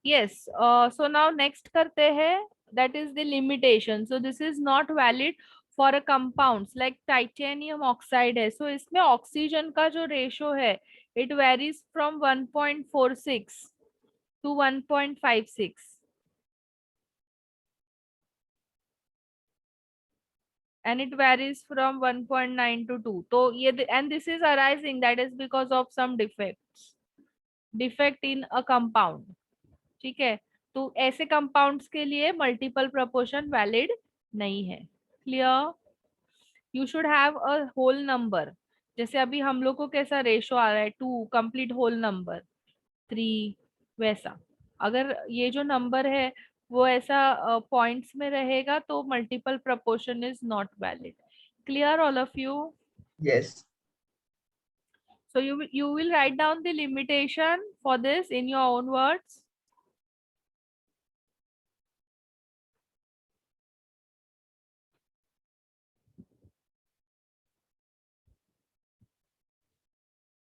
Yes, so now next करते हैं, that is the limitation. So this is not valid for a compounds like titanium oxide है, so इसमें ऑक्सीजन का जो रेशो है it varies from 1.46 to 1.56 and it varies from 1.9 to 2. तो ये and this is arising, that is because of some defect in a compound. ठीक है, तो ऐसे compounds के लिए multiple proportion valid नहीं है. Clear? You should have a whole number. जैसे अभी हम लोग को कैसा रेशो आ रहा है 2 कंप्लीट होल नंबर 3 वैसा. अगर ये जो नंबर है वो ऐसा पॉइंट्स में रहेगा तो multiple proportion is not valid. Clear all of you? Yes. So you will write down the limitation for this in your own words.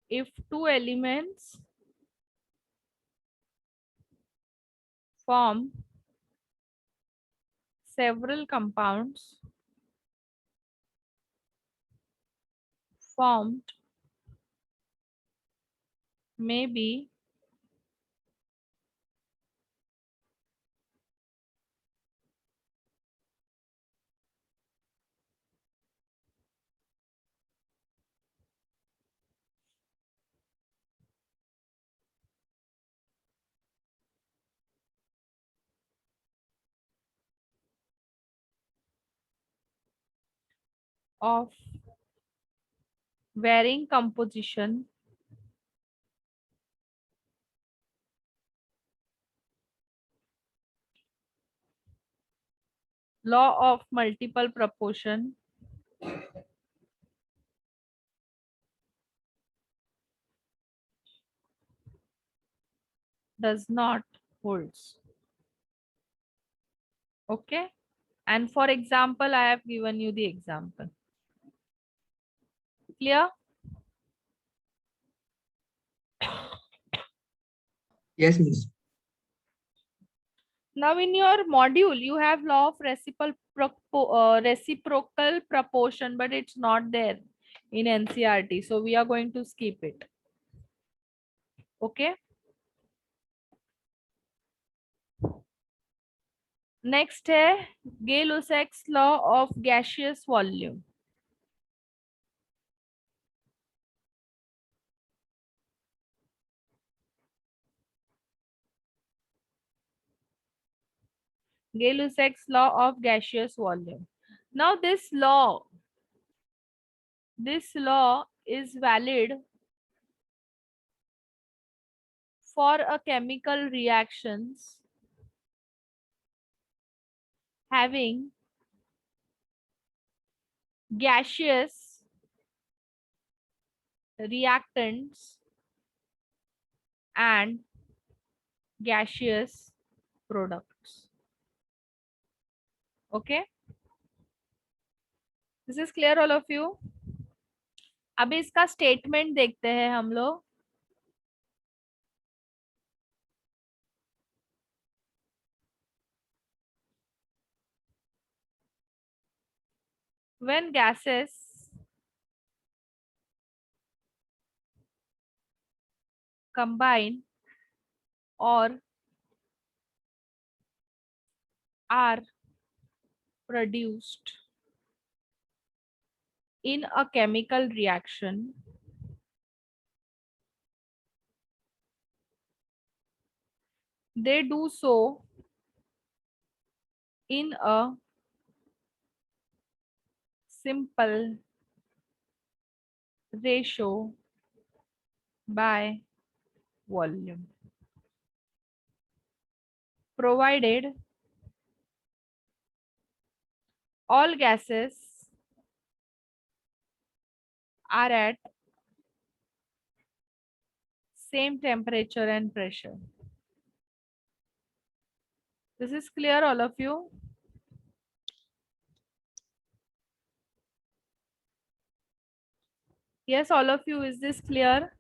If two elements form several compounds formed may be of varying composition law of multiple proportion does not holds. Okay, and for example I have given you the example. Clear? Yes, miss. Now in your module you have law of reciprocal proportion, but it's not there in NCERT, so we are going to skip it. Okay, next है Gay-Lussac's law of gaseous volume. Gay-Lussac's law of gaseous volume. Now this law is valid for a chemical reactions having gaseous reactants and gaseous products. Okay, this is clear all of you? अभी इसका statement देखते हैं हम लोग. When gases combine or are produced in a chemical reaction, they do so in a simple ratio by volume, provided all gases are at same temperature and pressure. This is clear all of you? Yes, all of you, is this clear?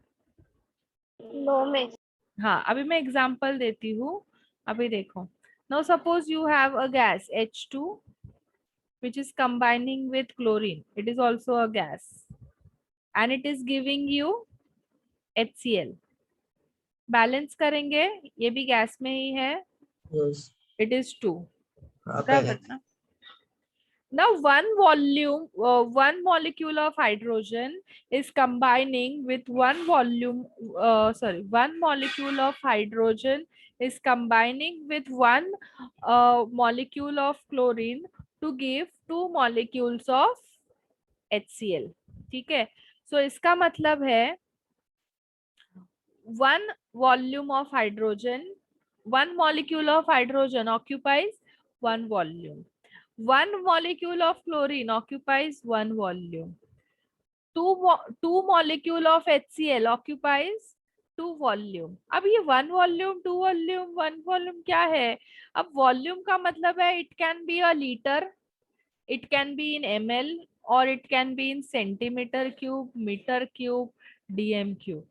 No, miss. हाँ, अभी मैं example देती हूँ. अभी देखो. Now suppose you have a gas H2 which is combining with chlorine. It is also a gas. And it is giving you HCl. Balance करेंगे, ये भी गैस में ही है. Yes. It is 2. Okay. बराबर ना? Now one molecule of hydrogen is combining with one molecule of hydrogen is combining with one molecule of chlorine to give 2 molecules of HCl. ठीक है. So इसका मतलब है one volume of hydrogen, one molecule of hydrogen occupies one volume. One molecule of chlorine occupies one volume. Two molecule of HCl occupies 2 volume. अब ये 1 volume, 2 volume, 1 volume क्या है? अब volume का मतलब है it can be a liter, it can be in ml, or it can be in centimeter cube, meter cube, dm cube.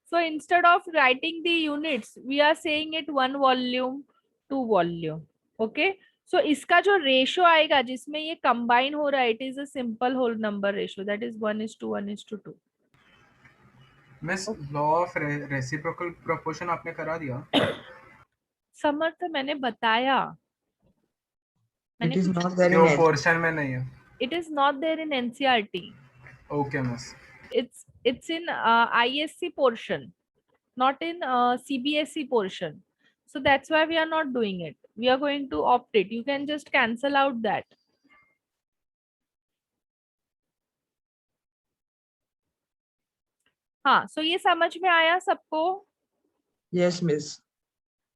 So instead of writing the units, we are saying it 1 volume, 2 volume. Okay. So इसका जो ratio आएगा जिसमें ये combine हो रहा है, it is a simple whole number ratio, that is 1:1:2. Miss law of reciprocal proportion आपने करा दिया? समर्थ मैंने बताया. It is not there जो in पोर्शन में नहीं है. It is not there in NCERT. Okay miss. It's in ISC portion, not in CBSE portion. So that's why we are not doing it. We are going to opt it. You can just cancel out that. हाँ, so ये समझ में आया सबको? Yes, miss.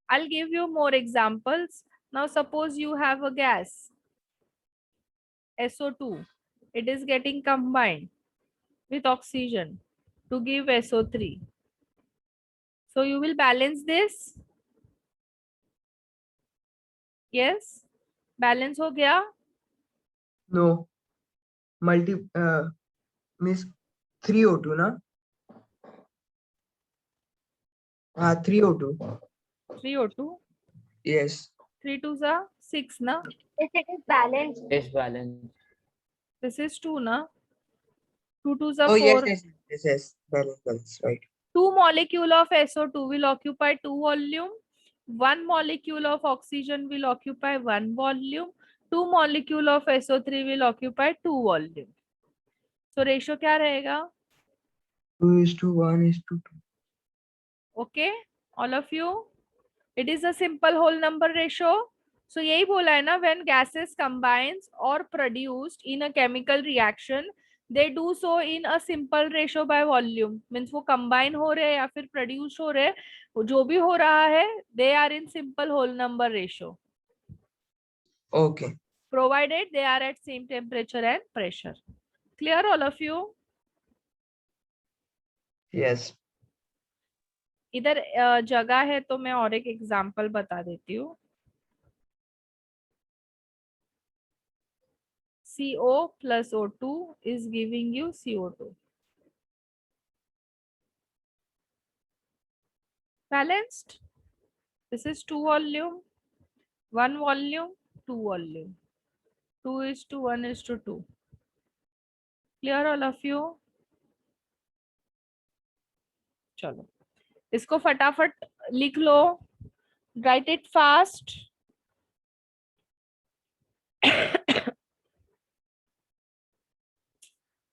I'll give you more examples. Now suppose you have a gas, SO2. It is getting combined with oxygen to give SO3. So you will balance this. Yes? Balance हो गया? No. Miss 3O2 ना? हाँ 3O2. 3O2. Yes. 3 2s are 6 na? If it is balanced, Yes, balance. This is 2 na? 2 2s are Oh 4. yes. Balance, right. 2 molecule of SO2 will occupy 2 volume. 1 molecule of oxygen will occupy 1 volume. 2 molecule of SO3 will occupy 2 volume. So ratio क्या रहेगा? 2:1:2. Okay, all of you. It is a simple whole number ratio. So यही बोला है ना, when gases combines or produced in a chemical reaction, they do so in a simple ratio by volume. Means वो combine हो रहे हैं या फिर produce हो रहे हैं, जो भी हो रहा है, they are in simple whole number ratio. Okay. Provided they are at same temperature and pressure. Clear all of you? Yes. इधर जगह है तो मैं और एक एग्जांपल बता देती हूँ. CO plus O2 is giving you CO2. Balanced. This is 2 volume, 1 volume, 2 volume. 2:1:2. Clear all of you? चलो इसको फटाफट लिख लो. Write it fast.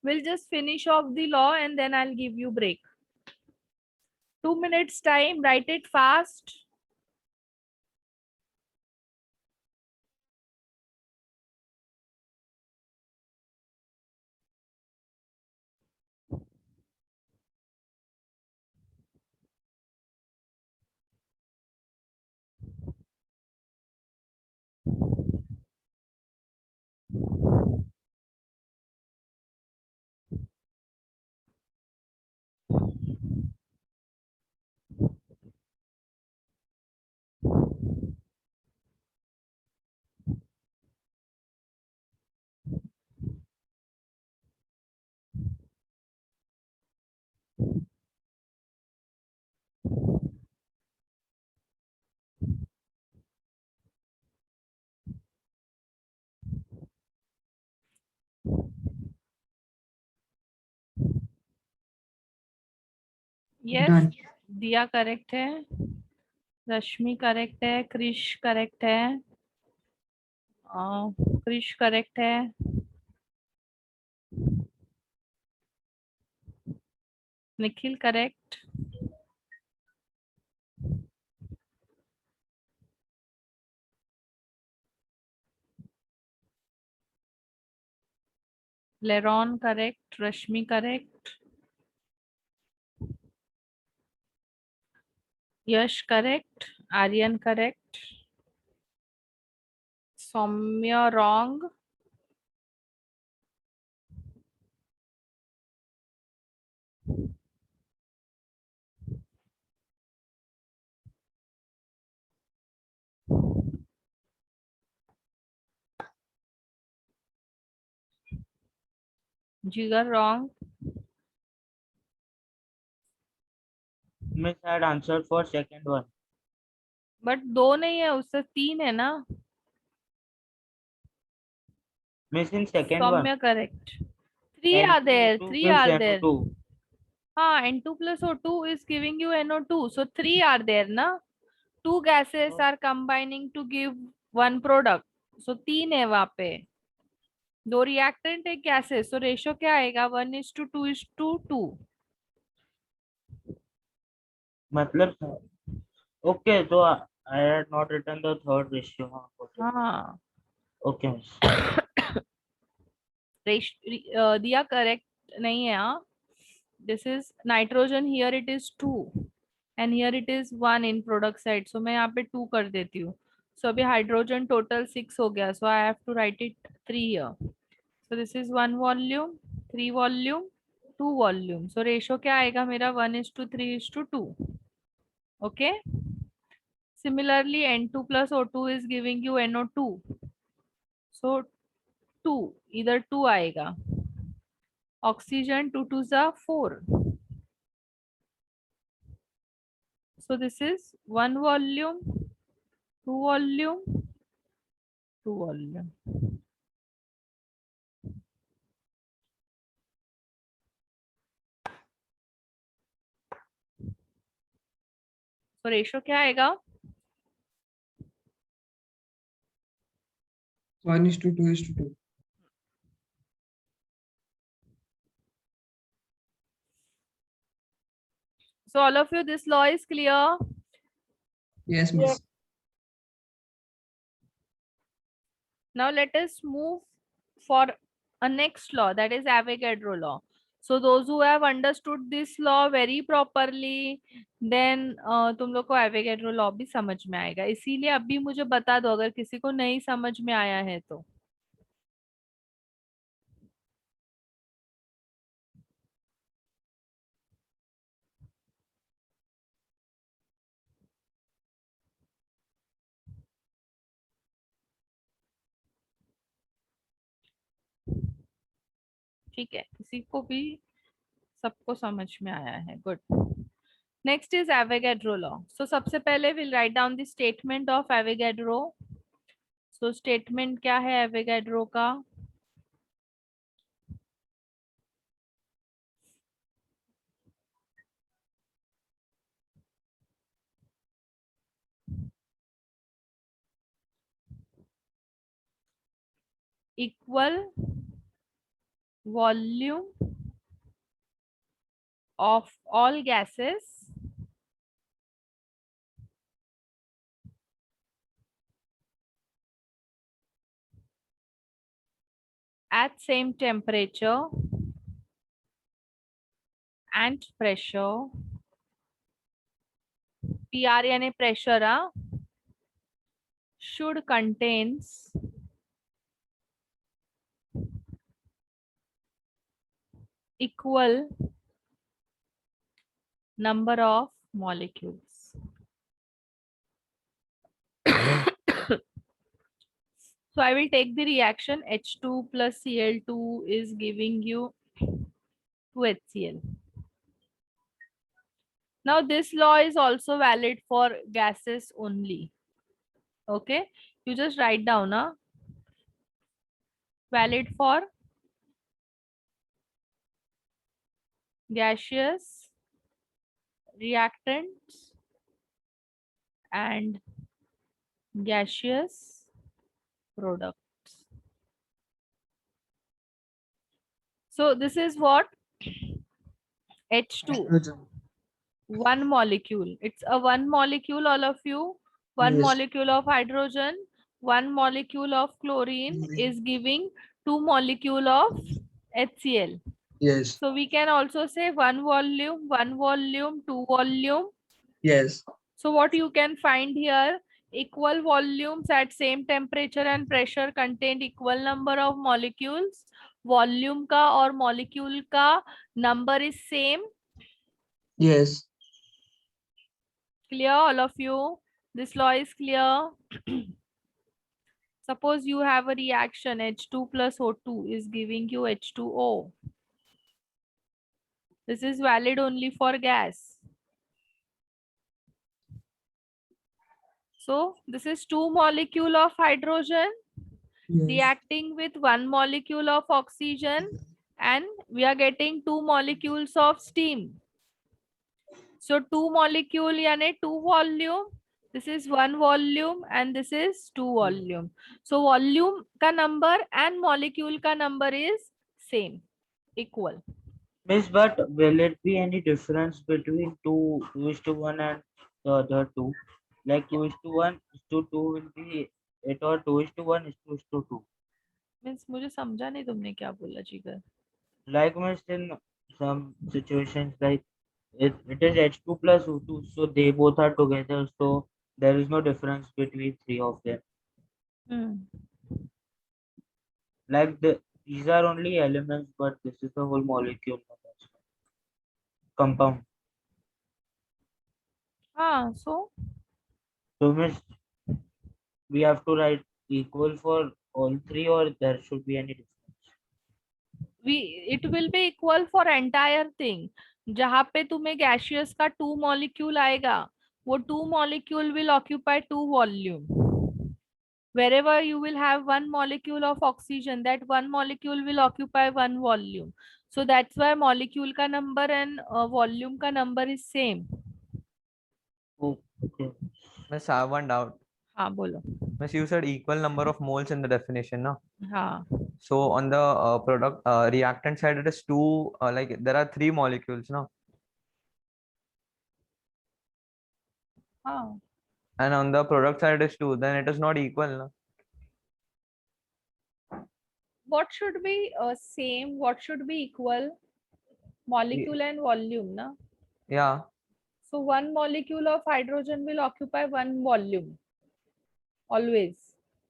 We'll just finish off the law and then I'll give you break. 2 minutes time. Write it fast. Yes, Done. दिया correct है, रश्मि correct है, Krrish correct है, Krrish correct है, Nikhil correct, लेरॉन correct, रश्मि correct, यश correct, Aryan correct, सौम्य wrong, जिगर wrong, Miss had answered for second one. But 2 नहीं है, उससे 3 है ना. Miss in second one. Saumya correct. 3 are there, 2 3 gives are there. NO2. हाँ, N2 plus O2 is giving you NO2, so 3 are there ना. 2 gases are combining to give one product, so 3 है वहाँ पे. 2 reactant एक gases, so ratio क्या आएगा? 1:2:2. मतलब okay, so I had not written the third ratio. हाँ. Okay, miss. दिया करेक्ट नहीं है. हाँ, this is nitrogen, here it is 2 and here it is 1 in product side, so मैं यहाँ पे 2 कर देती हूँ. So अभी हाइड्रोजन टोटल 6 हो गया, so I have to write it 3 here. So this is 1 volume, 3 volume, 2 volume. So ratio क्या आएगा मेरा? 1:3:2. Okay. Similarly, N2 plus O2 is giving you NO2. So 2, either 2 आएगा. Oxygen 2 2s are 4. So this is 1 volume, 2 volume, 2 volume. So ratio क्या आएगा? 1:2:2. So all of you, this law is clear. Yes, miss. Now let us move for a next law, that is Avogadro law. So those who have understood this law very properly, then तुम लोग को Avogadro law भी समझ में आएगा. इसीलिए अभी मुझे बता दो अगर किसी को नहीं समझ में आया है तो. ठीक है, किसी को भी सबको समझ में आया है. Good. Next is Avogadro law. So सबसे पहले we'll write down the statement of Avogadro. So statement क्या है Avogadro का? Equal volume of all gases at same temperature and pressure. PR यानी pressure should contains equal number of molecules. So I will take the reaction. H2 plus Cl2 is giving you 2HCl. Now this law is also valid for gases only. Okay, you just write down valid for gaseous, reactants, and gaseous products. So this is what H2, Hydrogen. one molecule. It's a one molecule, all of you. One Yes. molecule of hydrogen, one molecule of chlorine Chlorine. is giving 2 molecule of HCl. Yes. So we can also say one volume, 2 volume. Yes. So what you can find here, equal volumes at same temperature and pressure contain equal number of molecules. Volume का और molecule का number is same. Yes. Clear, all of you? This law is clear. Suppose you have a reaction H2 plus O2 is giving you H2O. This is valid only for gas. So this is 2 molecule of hydrogen Yes. reacting with 1 molecule of oxygen, and we are getting 2 molecules of steam. So 2 molecule yani 2 volume. This is 1 volume and this is 2 volume. So volume ka number and molecule ka number is same, equal. Miss, but will it be any difference between 2:1 and the other two? Like 2:1:2 will be it, or 2:1:2? Means मुझे समझा नहीं तुमने क्या बोला जिगर. Like miss, in some situations like it is H2 plus O2, so they both are together, so there is no difference between three of them. Like these are only elements, but this is the whole molecule compound. So So miss, we have to write equal for all three, or there should be any difference? it will be equal for entire thing. जहाँ पे तुम्हें gaseous का 2 molecule आएगा, वो 2 molecule will occupy 2 volume. Wherever you will have 1 molecule of oxygen, that 1 molecule will occupy 1 volume. So that's why molecule ka number and volume ka number is same. Oh, okay. Miss, I have one doubt. हाँ बोलो. Miss, you said equal number of moles in the definition, no? हाँ. So on the product reactant side, it is 2. Like there are 3 molecules, no? हाँ. And on the product side is 2. Then it is not equal, no? What should be same? What should be equal? Molecule and volume, na? Yeah. So 1 molecule of hydrogen will occupy 1 volume. Always.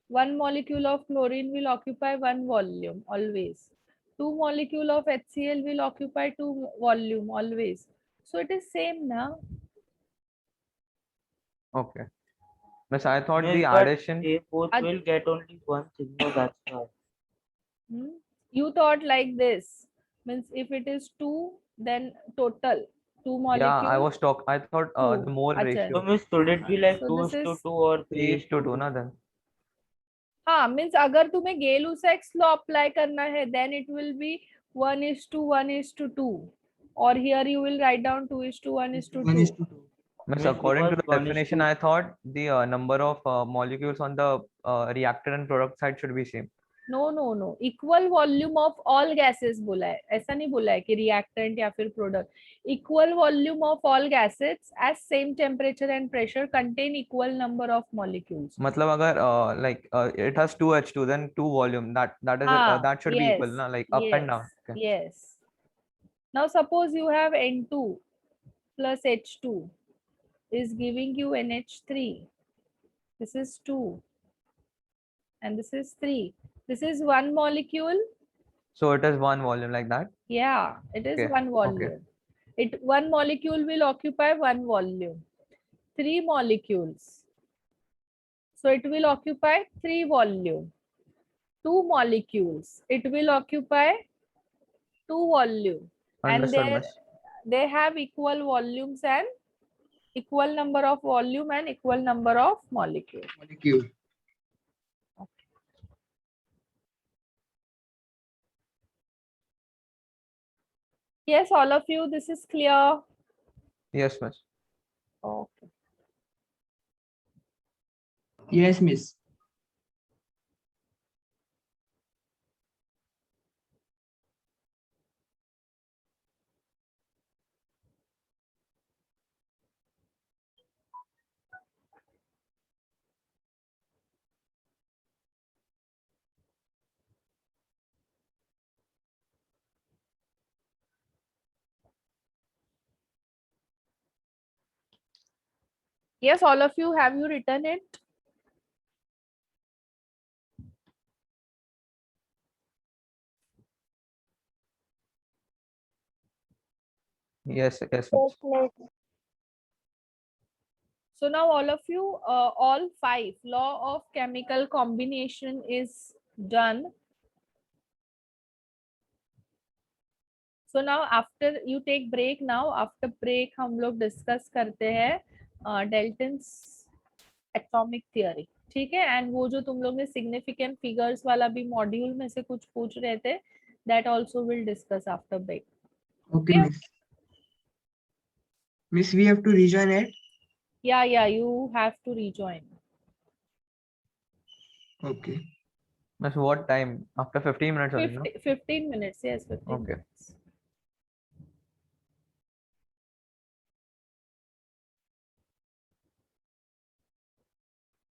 1 molecule of chlorine will occupy 1 volume. Always. 2 molecule of HCl will occupy 2 volume. Always. So it is same, na? Okay. Miss, I thought Miss, the but addition. they both Ad- will get only one thing. No, that's why. You thought like this. Means if it is 2, then total 2 molecules. Yeah, I thought the Two. mole Acha. So ratio. miss, should it be like So 2:2 or 3:2, na then. हाँ means अगर तुम्हें गेल-लुसाक्स law apply करना है then it will be 1:1:2 और here you will write down 2:1:2. 1:2. Miss, Miss, according to because the 1:2 definition, I thought the number of molecules on the reactant and product side should be same. No, equal volume of all gases बोला है, ऐसा नहीं बोला है कि reactant या फिर product. Equal volume of all gases at same temperature and pressure contain equal number of molecules. मतलब अगर like it has 2H2, then 2 volume, that should be equal, na, like up and down. Okay. Yes. Now suppose you have N2 plus H2 is giving you NH3. This is 2 and this is 3. This is 1 molecule. So it is 1 volume like that. Yeah, it is Okay, 1 volume. It 1 molecule will occupy 1 volume. 3 molecules. So it will occupy 3 volume. 2 molecules. It will occupy 2 volume. Understood, And miss. they have equal volumes and equal number of volume and equal number of molecules. Molecule. Yes, all of you, this is clear. Yes, miss. Okay. Yes, miss. Yes, all of you, have you written it? Yes, yes, Yes, miss. miss. So now all of you, all 5 law of chemical combination is done. So now after you take break now, after break हम लोग discuss करते हैं Dalton's atomic theory, ठीक है? And वो जो तुम लोग ने significant figures वाला भी मॉड्यूल में से कुछ पूछ रहे थे, that also will discuss after break. Okay, miss. Miss, we have to rejoin it. Yeah, you have to rejoin. Okay. Miss, what time? After 15 minutes only, no? 15 minutes, yes, 15 Okay. minutes.